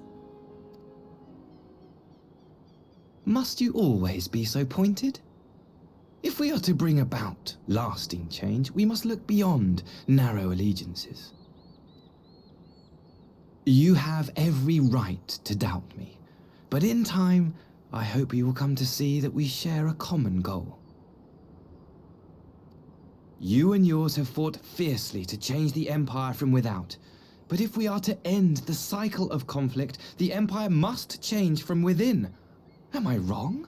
Must you always be so pointed? If we are to bring about lasting change, we must look beyond narrow allegiances. You have every right to doubt me, but in time, I hope you will come to see that we share a common goal. You and yours have fought fiercely to change the Empire from without, but if we are to end the cycle of conflict, the Empire must change from within. Am I wrong?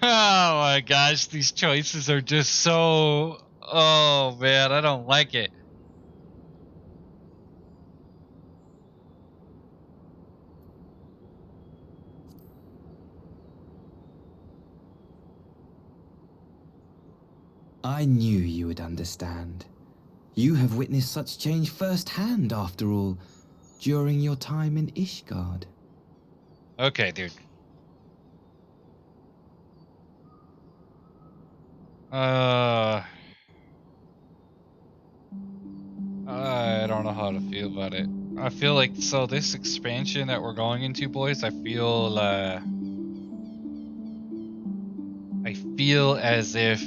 Oh my gosh, these choices are just so... Oh man, I don't like it. I knew you would understand. You have witnessed such change firsthand, after all, during your time in Ishgard. Okay, dude. I don't know how to feel about it. I feel like, so this expansion that we're going into, boys, I feel as if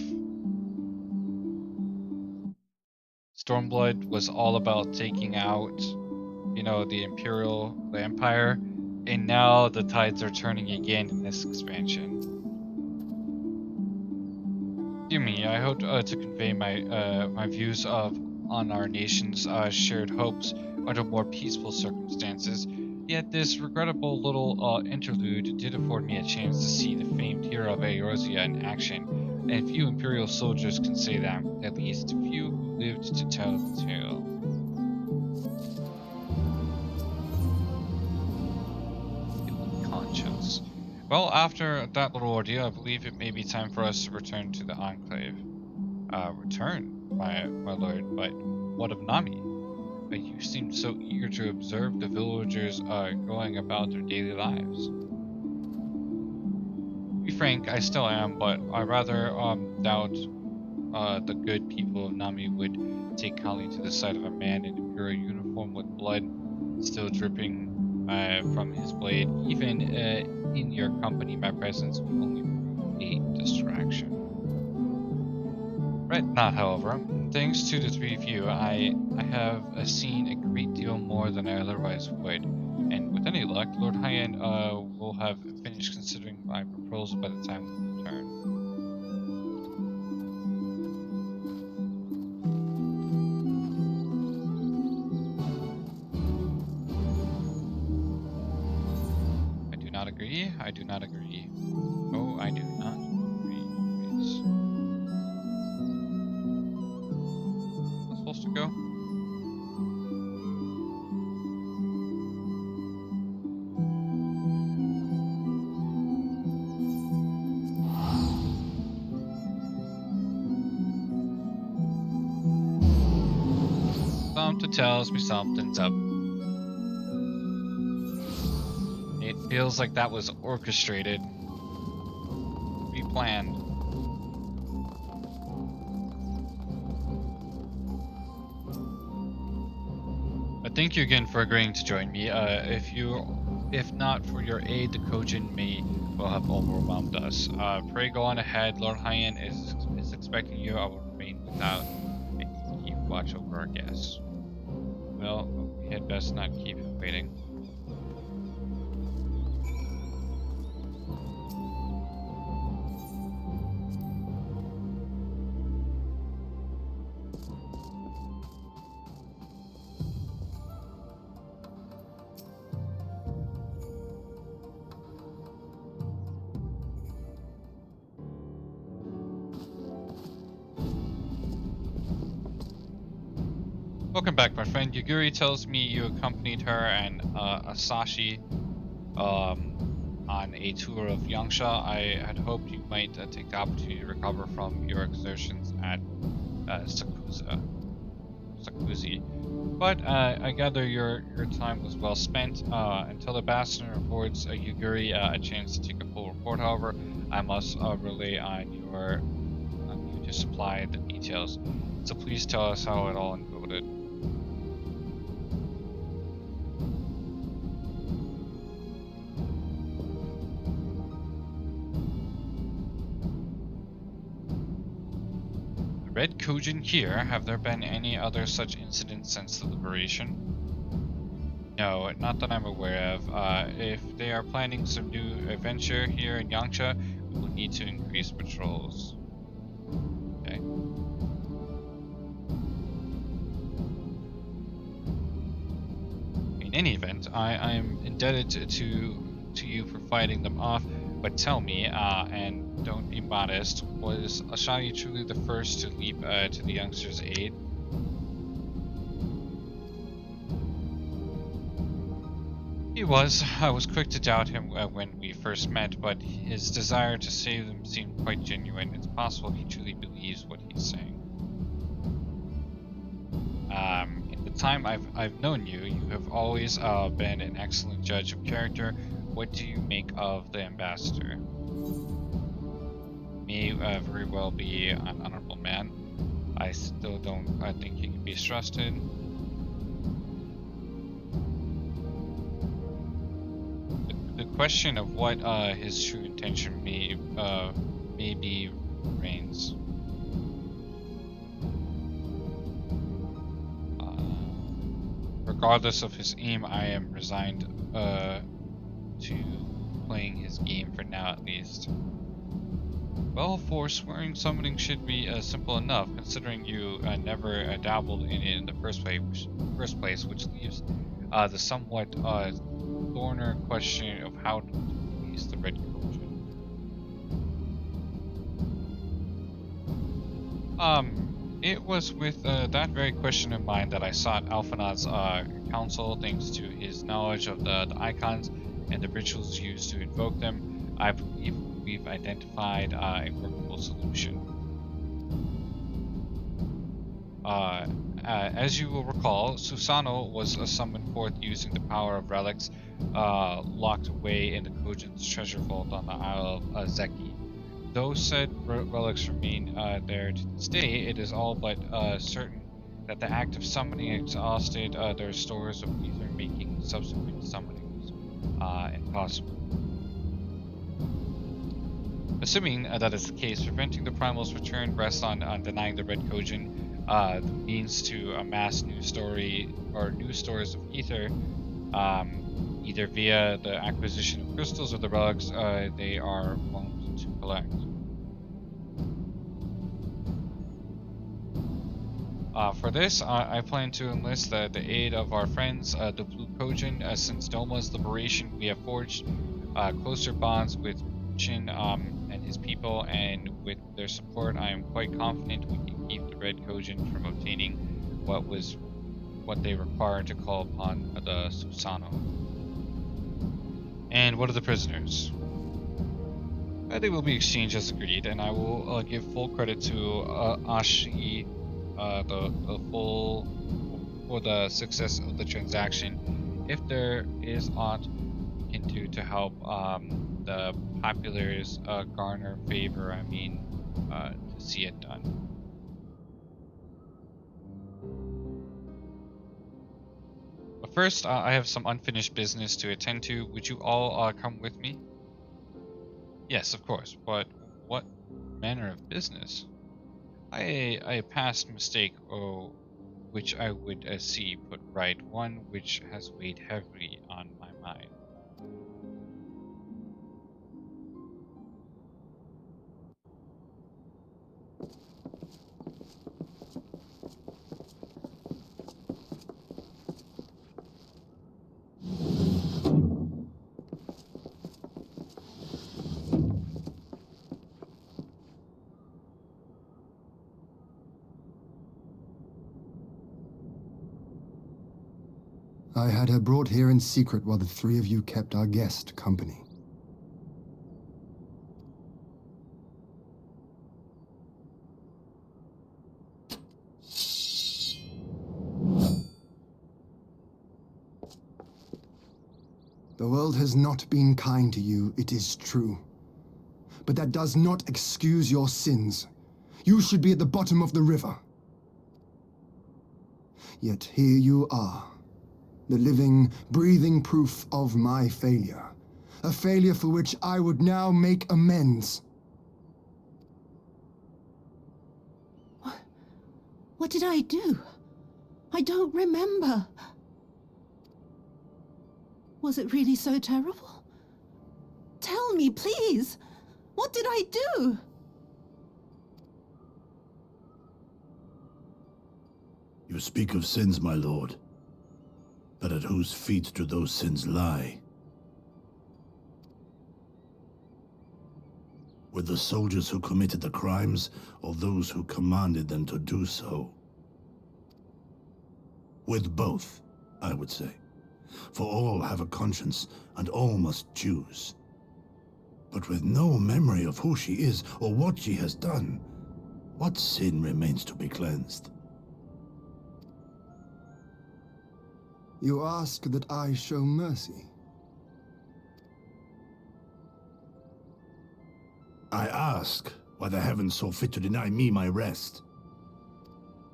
Stormblood was all about taking out, the Empire, and now the tides are turning again in this expansion. Dear me, I hope to convey my views on our nation's shared hopes under more peaceful circumstances. Yet this regrettable little interlude did afford me a chance to see the famed hero of Eorzea in action, and few Imperial soldiers can say that, at least few who lived to tell the tale. Guilty conscience. Well, after that little ordeal, I believe it may be time for us to return to the Enclave. Return, my lord, but what of Nami? You seemed so eager to observe the villagers going about their daily lives. To be frank, I still am, but I rather doubt the good people of Nami would take kindly to the sight of a man in Imperial uniform with blood still dripping from his blade. Even in your company, my presence would only prove a distraction. Right not, however. Thanks to the three of you, I have seen a great deal more than I otherwise would, and with any luck, Lord Hyan will have finished considering my proposal by the time we return. I do not agree. I do not agree. Oh, I do not agree. Please. Am I supposed to go? Something tells me something's up. It feels like that was orchestrated, pre-planned. But thank you again for agreeing to join me. If not for your aid, the Kojin may well have overwhelmed us. Pray go on ahead. Lord Hyan is expecting you. I will remain without and keep watch over our guests. Well, we had best not keep him waiting. Welcome back, my friend. Yuguri tells me you accompanied her and Asashi on a tour of Yangsha. I had hoped you might take the opportunity to recover from your exertions at Sakuzi. But I gather your time was well spent. Until the Bastion affords Yuguri a chance to take a full report, however, I must rely on you to supply the details. So please tell us how it all unfolded. Red Kojin here, have there been any other such incidents since the liberation? No, not that I'm aware of. If they are planning some new adventure here in Yangsha, we will need to increase patrols. Okay. In any event, I am indebted to you for fighting them off, but tell me, and don't be modest, was Ashani truly the first to leap to the youngster's aid? He was. I was quick to doubt him when we first met, but his desire to save them seemed quite genuine. It's possible he truly believes what he's saying. In the time I've known you, you have always been an excellent judge of character. What do you make of the ambassador? May very well be an honorable man. I still don't think he can be trusted. The question of what his true intention may be reigns. regardless of his aim, I am resigned to playing his game for now at least. Well, forswearing summoning should be simple enough, considering you never dabbled in it in the first place, which leaves the somewhat thorner question of how to release the Red Coachman. It was with that very question in mind that I sought Alphanod's counsel. Thanks to his knowledge of the icons and the rituals used to invoke them, I believe we've identified a workable solution. As you will recall, Susano was summoned forth using the power of relics locked away in the Kojin's treasure vault on the Isle of Zeki. Though said relics remain there to this day, it is all but certain that the act of summoning exhausted their stores of ether, making subsequent summonings impossible. Assuming that is the case, preventing the Primal's return rests on denying the Red Kojin the means to amass new stores of ether, either via the acquisition of crystals or the relics they are wont to collect. For this, I plan to enlist the aid of our friends, the Blue Kojin. Since Doma's liberation, we have forged closer bonds with Shin and his people, and with their support, I am quite confident we can keep the Red Kojin from obtaining what they require to call upon the Susano. And what of the prisoners? They will be exchanged as agreed, and I will give full credit to Ashi for the success of the transaction. If there is aught we can do to help the populace garner favor, to see it done. But first, I have some unfinished business to attend to. Would you all come with me? Yes, of course, but what manner of business? A past mistake, which I would see put right, one which has weighed heavily on my mind. I had her brought here in secret while the three of you kept our guest company. The world has not been kind to you, it is true. But that does not excuse your sins. You should be at the bottom of the river. Yet here you are, the living, breathing proof of my failure. A failure for which I would now make amends. What did I do? I don't remember. Was it really so terrible? Tell me, please. What did I do? You speak of sins, my lord. But at whose feet do those sins lie? With the soldiers who committed the crimes, or those who commanded them to do so? With both, I would say. For all have a conscience, and all must choose. But with no memory of who she is, or what she has done, what sin remains to be cleansed? You ask that I show mercy. I ask why the heavens saw fit to deny me my rest.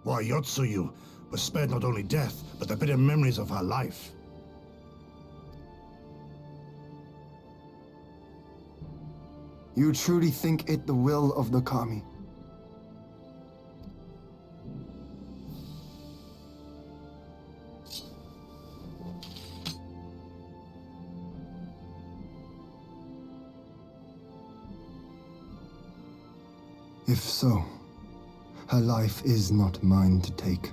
Why Yotsuyu was spared not only death, but the bitter memories of her life. You truly think it the will of the Kami? If so, her life is not mine to take.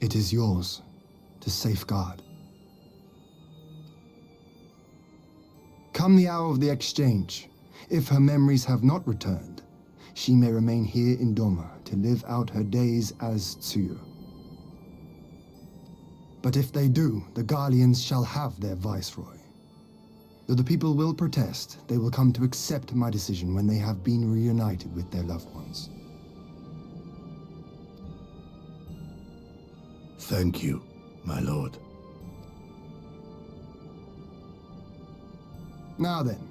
It is yours to safeguard. Come the hour of the exchange, if her memories have not returned, she may remain here in Doma to live out her days as Tsuyu. But if they do, the Guardians shall have their viceroy. Though the people will protest, they will come to accept my decision when they have been reunited with their loved ones. Thank you, my lord. Now then,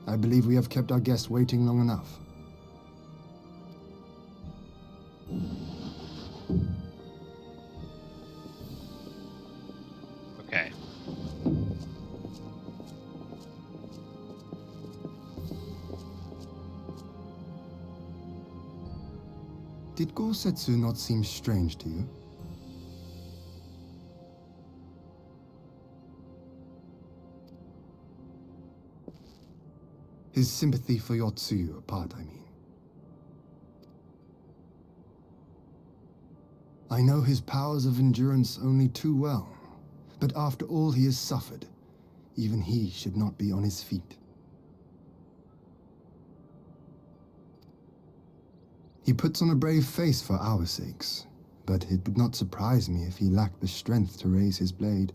I believe we have kept our guest waiting long enough. Okay. Did Gosetsu not seem strange to you? His sympathy for your Tsuyu apart, I mean. I know his powers of endurance only too well, but after all he has suffered, even he should not be on his feet. He puts on a brave face for our sakes, but it would not surprise me if he lacked the strength to raise his blade.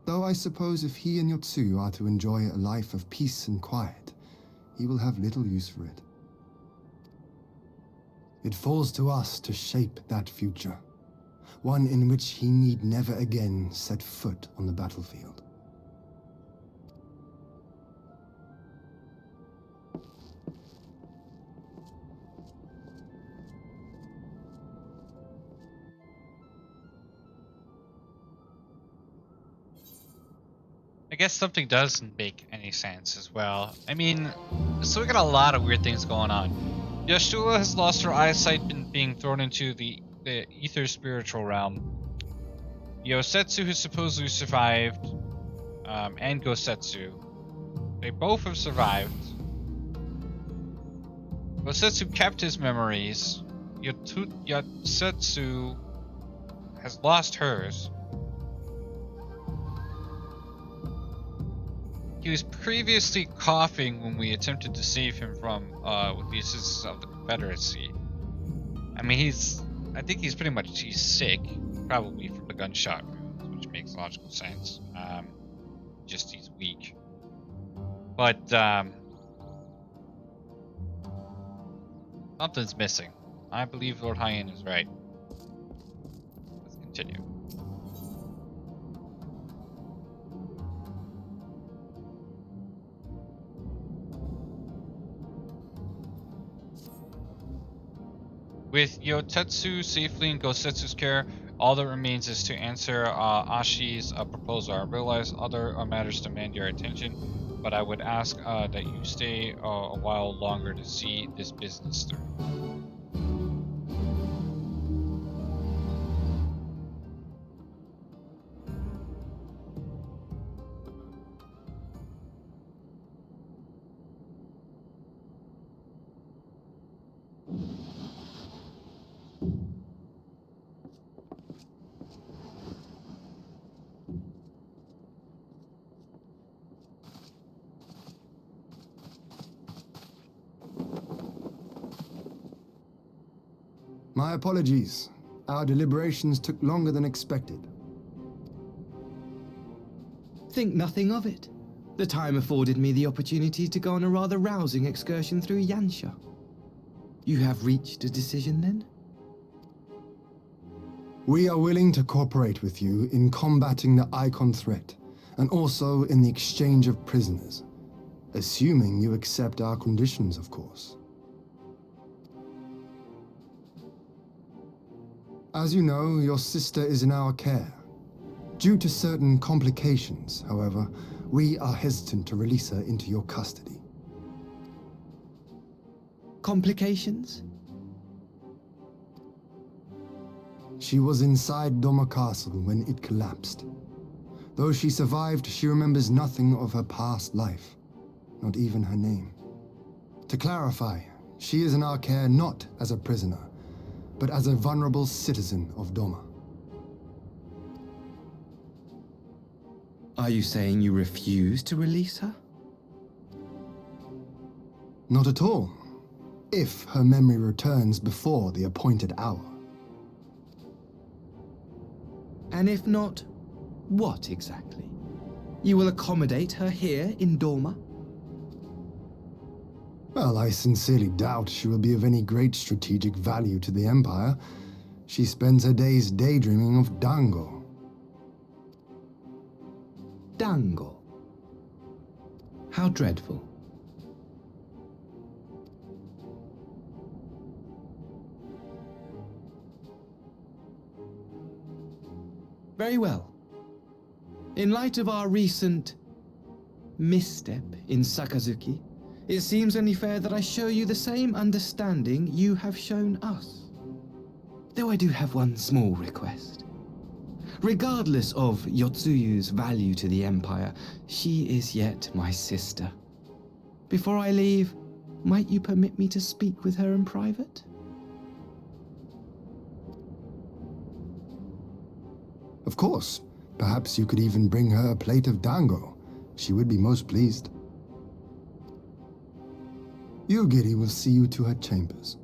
Though I suppose if he and Yotsu are to enjoy a life of peace and quiet, he will have little use for it. It falls to us to shape that future, one in which he need never again set foot on the battlefield. I guess something doesn't make any sense as well. I mean, so we got a lot of weird things going on. Yashua has lost her eyesight and being thrown into the ether spiritual realm. Yosetsu has supposedly survived, and Gosetsu. They both have survived. Gosetsu kept his memories. Yosetsu has lost hers. He was previously coughing when we attempted to save him from with the assistance of the Confederacy. I mean, I think he's pretty much sick, probably from the gunshot wounds, which makes logical sense. Just he's weak. But something's missing. I believe Lord Hyan is right. Let's continue. With Yotetsu safely in Gosetsu's care, all that remains is to answer Ashi's proposal. I realize other matters demand your attention, but I would ask that you stay a while longer to see this business through. My apologies. Our deliberations took longer than expected. Think nothing of it. The time afforded me the opportunity to go on a rather rousing excursion through Yansha. You have reached a decision then? We are willing to cooperate with you in combating the Icon threat, and also in the exchange of prisoners. Assuming you accept our conditions, of course. As you know, your sister is in our care. Due to certain complications, however, we are hesitant to release her into your custody. Complications? She was inside Doma Castle when it collapsed. Though she survived, she remembers nothing of her past life, not even her name. To clarify, she is in our care not as a prisoner, but as a vulnerable citizen of Doma. Are you saying you refuse to release her? Not at all, if her memory returns before the appointed hour. And if not, what exactly? You will accommodate her here in Doma? Well, I sincerely doubt she will be of any great strategic value to the Empire. She spends her days daydreaming of Dango. Dango? How dreadful. Very well. In light of our recent misstep in Sakazuki, it seems only fair that I show you the same understanding you have shown us. Though I do have one small request. Regardless of Yotsuyu's value to the Empire, she is yet my sister. Before I leave, might you permit me to speak with her in private? Of course. Perhaps you could even bring her a plate of dango. She would be most pleased. Yugiri will see you to her chambers.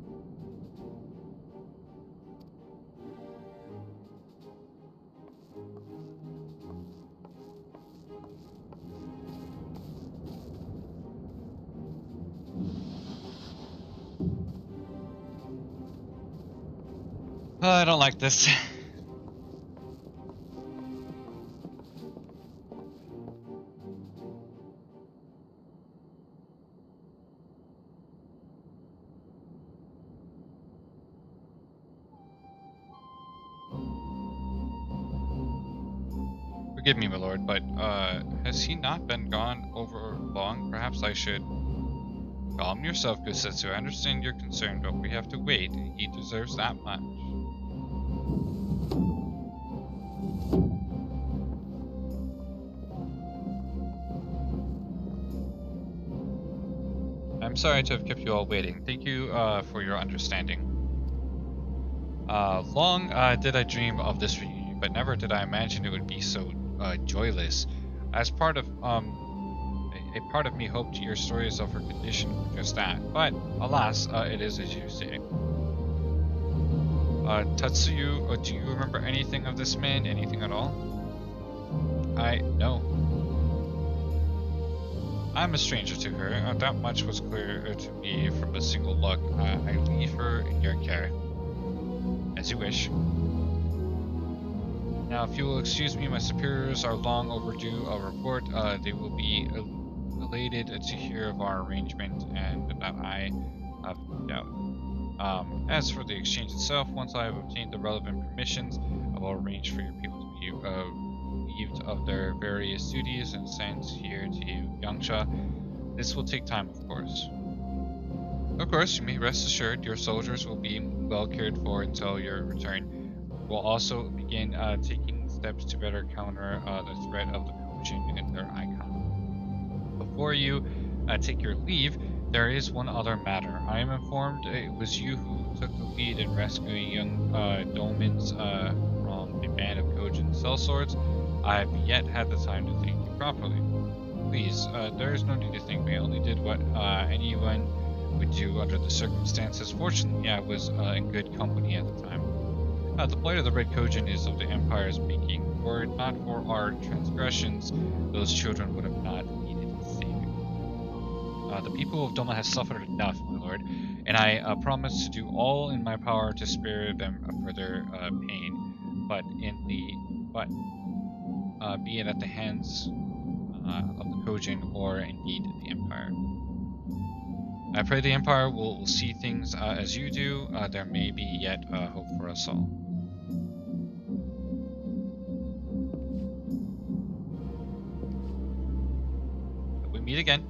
I don't like this. Forgive me, my lord, but has he not been gone over long? Perhaps I should calm yourself, Kusetsu. I understand your concern, but we have to wait. He deserves that much. I'm sorry to have kept you all waiting. Thank you for your understanding. Long did I dream of this reunion, but never did I imagine it would be so joyless. As part of a part of me hoped your stories of her condition were just that, but alas, it is as you say. Tatsuyu, do you remember anything of this man? Anything at all? No. I'm a stranger to her. That much was clear to me from a single look. I leave her in your care. As you wish. Now, if you will excuse me, my superiors are long overdue a report. They will be elated to hear of our arrangement, and that I have no doubt. As for the exchange itself, once I have obtained the relevant permissions, I will arrange for your people to be relieved of their various duties and sent here to Yangsha. This will take time, of course. Of course, you may rest assured your soldiers will be well cared for until your return. We'll also begin taking steps to better counter the threat of the Kojin and their icon. Before you take your leave, there is one other matter. I am informed it was you who took the lead in rescuing young Dolmens from the band of Kojin sellswords. I have yet had the time to thank you properly. Please, there is no need to thank me. I only did what anyone would do under the circumstances. Fortunately, I was in good company at the time. The plight of the Red Kojin is of the Empire's making. Were it not for our transgressions, those children would have not needed saving. The people of Doma have suffered enough, my lord, and I promise to do all in my power to spare them further pain. But be it at the hands of the Kojin or indeed the Empire. I pray the Empire will see things as you do. There may be yet hope for us all. We meet again.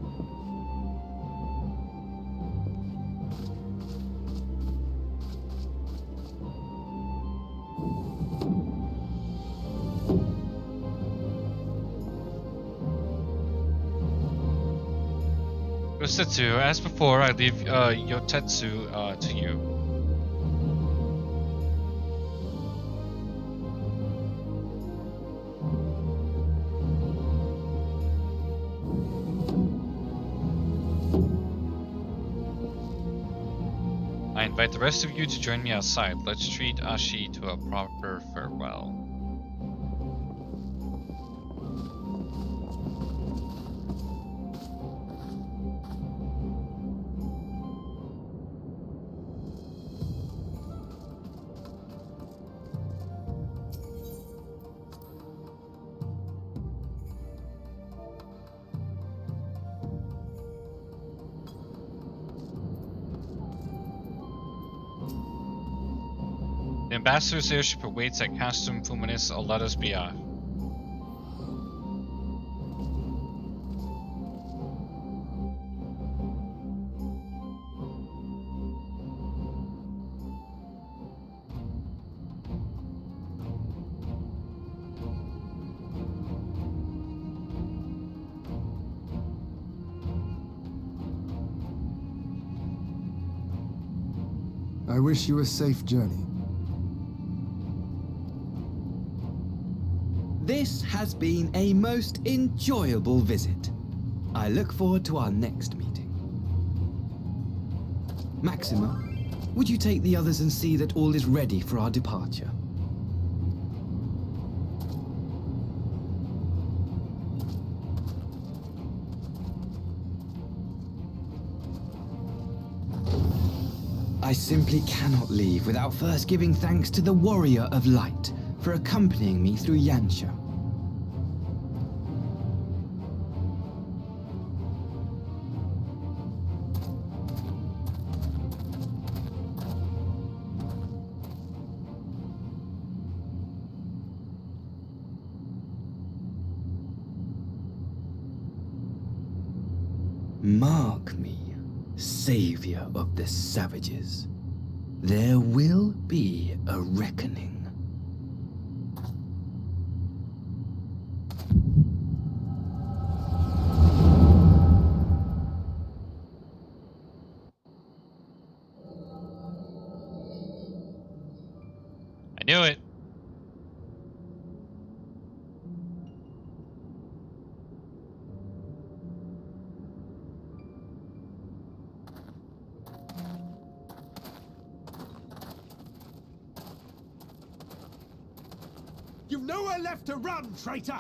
Yosetsu, as before, I leave Yotetsu to you. I invite the rest of you to join me outside. Let's treat Ashi to a proper farewell. The ambassador's airship awaits at Castum Fumanis. Let us be off. I wish you a safe journey. This has been a most enjoyable visit. I look forward to our next meeting. Maxima, would you take the others and see that all is ready for our departure? I simply cannot leave without first giving thanks to the Warrior of Light for accompanying me through Yansha. Mark me, savior of the savages. There will be a reckoning. I knew it. You've nowhere left to run, traitor!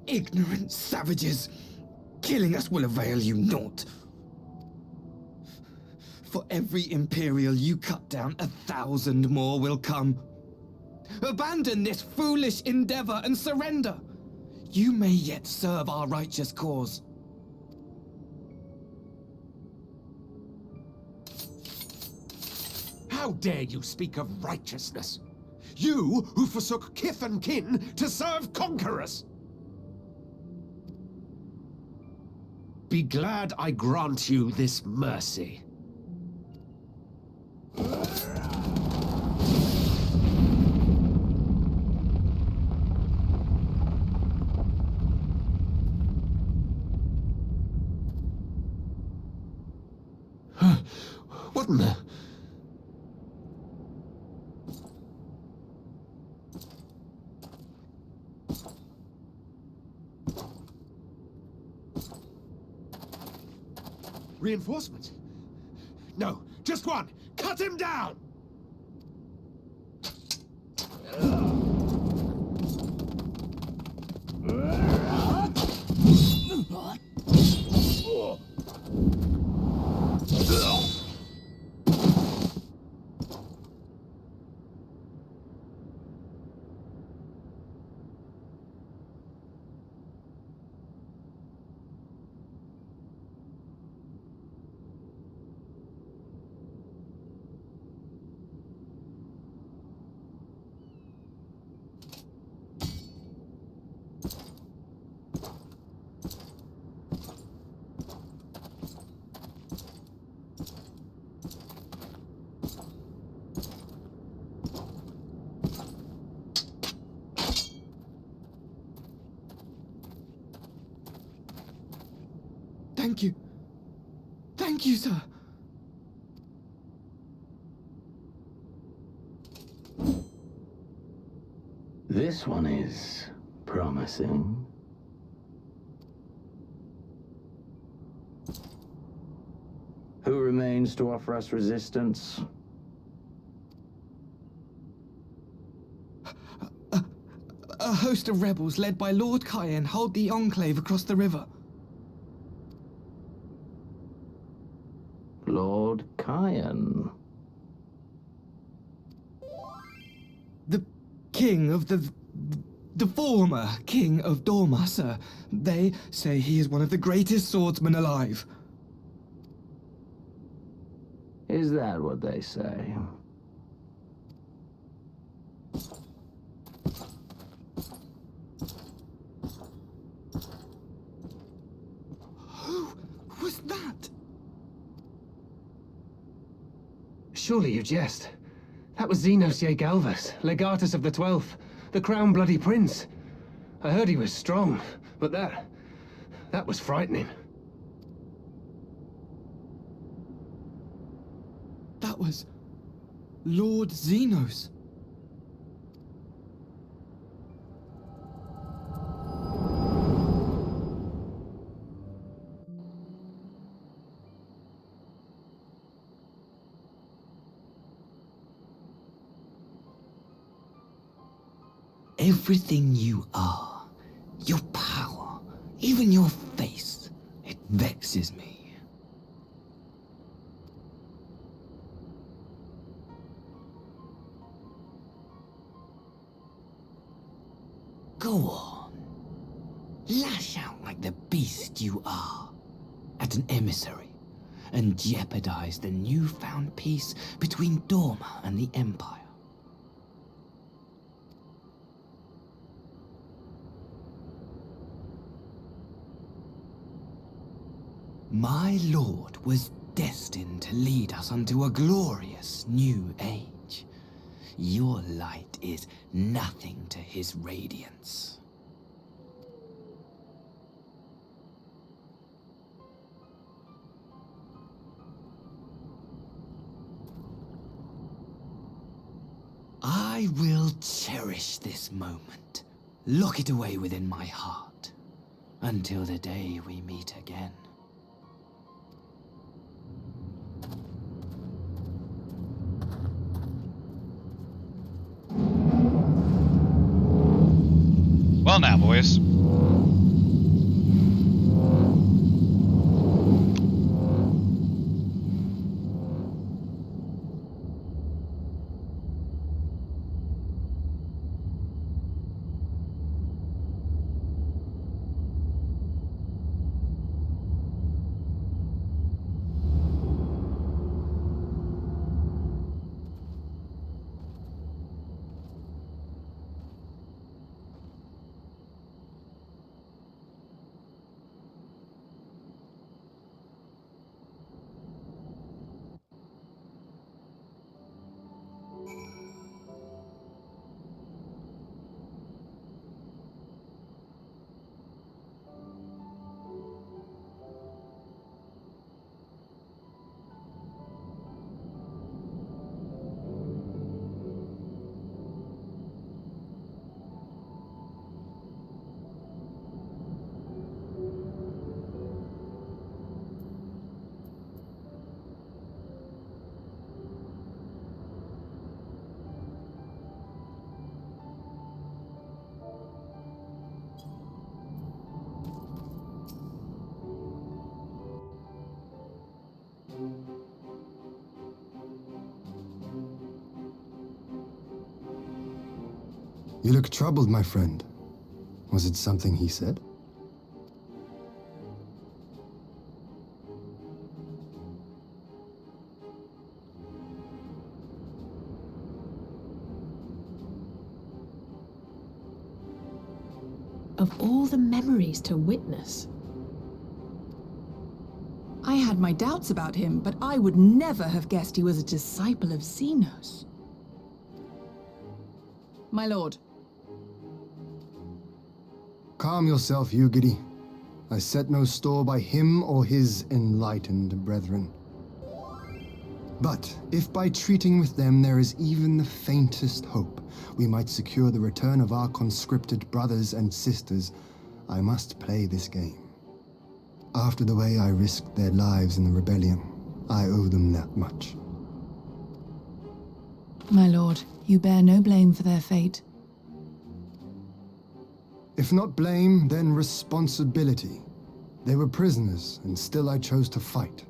Ignorant savages! Killing us will avail you naught. For every Imperial you cut down, 1,000 more will come. Abandon this foolish endeavor and surrender. You may yet serve our righteous cause. How dare you speak of righteousness? You who forsook kith and kin to serve conquerors! Be glad I grant you this mercy. What in the... Reinforcement? No, just one! Cut him down! Thank you. Thank you, sir. This one is promising. Who remains to offer us resistance? A host of rebels led by Lord Cayenne hold the Enclave across the river. Lord Cayenne? The king of the former king of Dorma, sir. They say he is one of the greatest swordsmen alive. Is that what they say? Who was that? Surely you jest. That was Xenos Galvus, legatus of the 12th, the Crown Bloody Prince. I heard he was strong, but that was frightening. That was Lord Xenos. Everything you are, your power, even your face, it vexes me. Go on. Lash out like the beast you are at an emissary and jeopardize the newfound peace between Dorma and the Empire. My lord was destined to lead us unto a glorious new age. Your light is nothing to his radiance. I will cherish this moment, lock it away within my heart, until the day we meet again. Well now, boys. You look troubled, my friend. Was it something he said? Of all the memories to witness. I had my doubts about him, but I would never have guessed he was a disciple of Xenos. My lord. Calm yourself, Ugidi. I set no store by him or his enlightened brethren. But if by treating with them there is even the faintest hope, we might secure the return of our conscripted brothers and sisters, I must play this game. After the way I risked their lives in the rebellion, I owe them that much. My lord, you bear no blame for their fate. If not blame, then responsibility. They were prisoners, and still I chose to fight,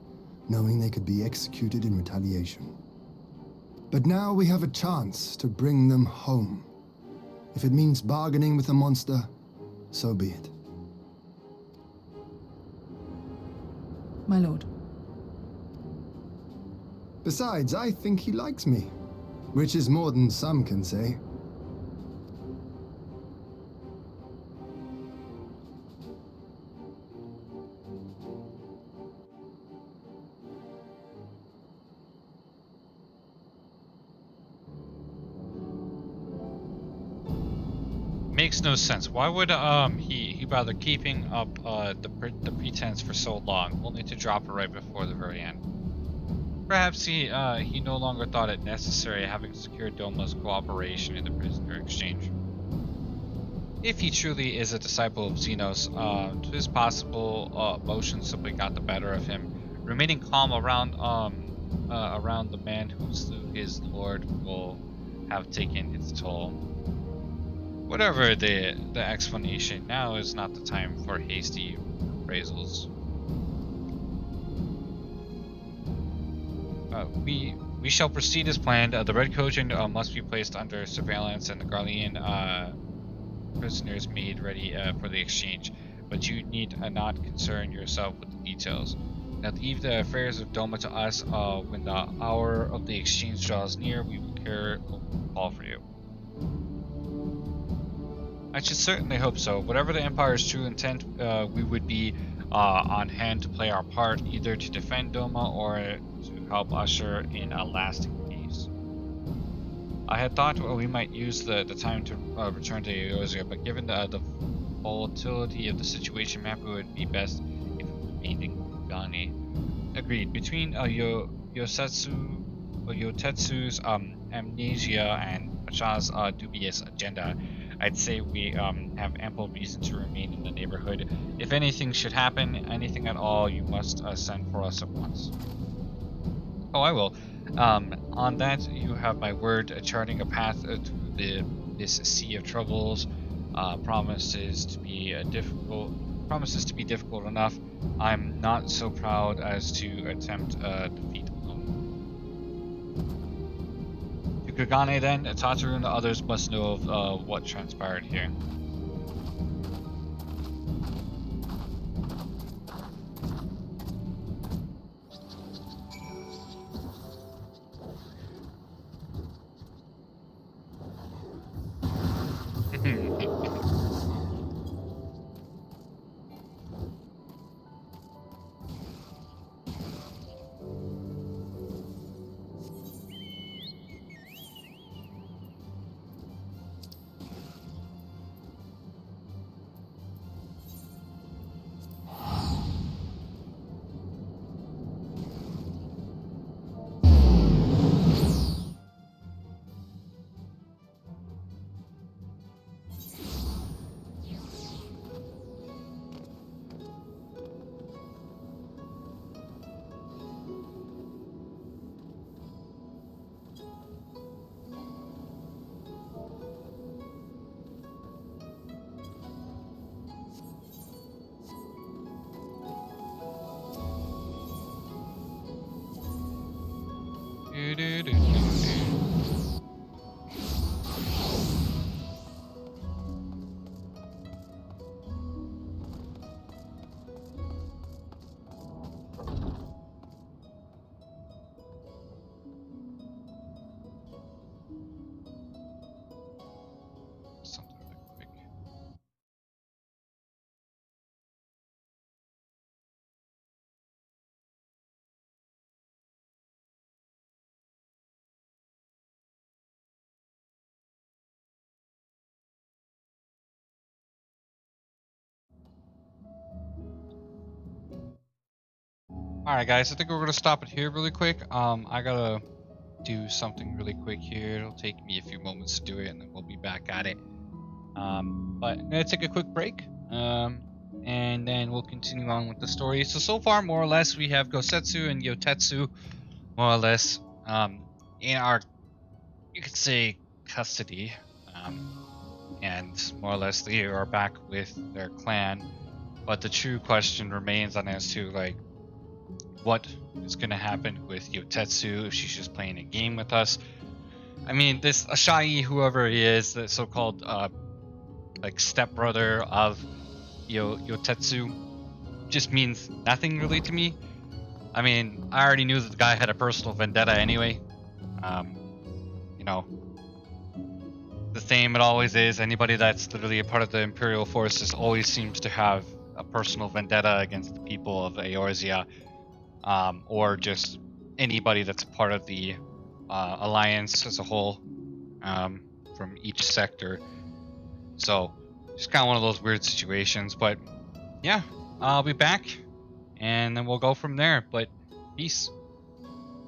knowing they could be executed in retaliation. But now we have a chance to bring them home. If it means bargaining with the monster, so be it. My lord. Besides, I think he likes me, which is more than some can say. Makes no sense. Why would he bother keeping up the pretense for so long, only to drop it right before the very end? Perhaps he no longer thought it necessary, having secured Doma's cooperation in the prisoner exchange. If he truly is a disciple of Xenos, it is possible emotions simply got the better of him. Remaining calm around the man who slew his lord will have taken its toll. Whatever the explanation, now is not the time for hasty appraisals. We shall proceed as planned. The Red Kojin must be placed under surveillance, and the Garlean prisoners made ready for the exchange. But you need not concern yourself with the details. Now leave the affairs of Doma to us. When the hour of the exchange draws near, we will call for you. I should certainly hope so. Whatever the Empire's true intent, we would be on hand to play our part, either to defend Doma or to help usher in a lasting peace. I had thought we might use the time to return to Eorzea, but given the volatility of the situation, maybe it would be best if we remained in Kugani. Agreed. Between Yotetsu's amnesia and Pasha's dubious agenda, I'd say we have ample reason to remain in the neighborhood. If anything should happen, anything at all, you must send for us at once. Oh, I will. On that, you have my word. Charting a path through this sea of troubles promises to be difficult enough. I'm not so proud as to attempt defeat alone. To Kagane then, Tataru and the others must know of what transpired here. Alright guys, I think we're gonna stop it here really quick. I gotta do something really quick here. It'll take me a few moments to do it and then we'll be back at it. But I'm gonna take a quick break. And then we'll continue on with the story. So far, more or less, we have Gosetsu and Yotetsu, more or less, in our, you could say, custody. And more or less, they are back with their clan. But the true question remains on as to, like, what is going to happen with Yotetsu if she's just playing a game with us. I mean, this Ashai, whoever he is, the so-called, like, stepbrother of Yotetsu, just means nothing really to me. I mean, I already knew that the guy had a personal vendetta anyway. You know, the same it always is. Anybody that's literally a part of the Imperial forces always seems to have a personal vendetta against the people of Eorzea, or just anybody that's a part of the alliance as a whole, from each sector. So, just kind of one of those weird situations. But yeah, I'll be back, and then we'll go from there. But peace.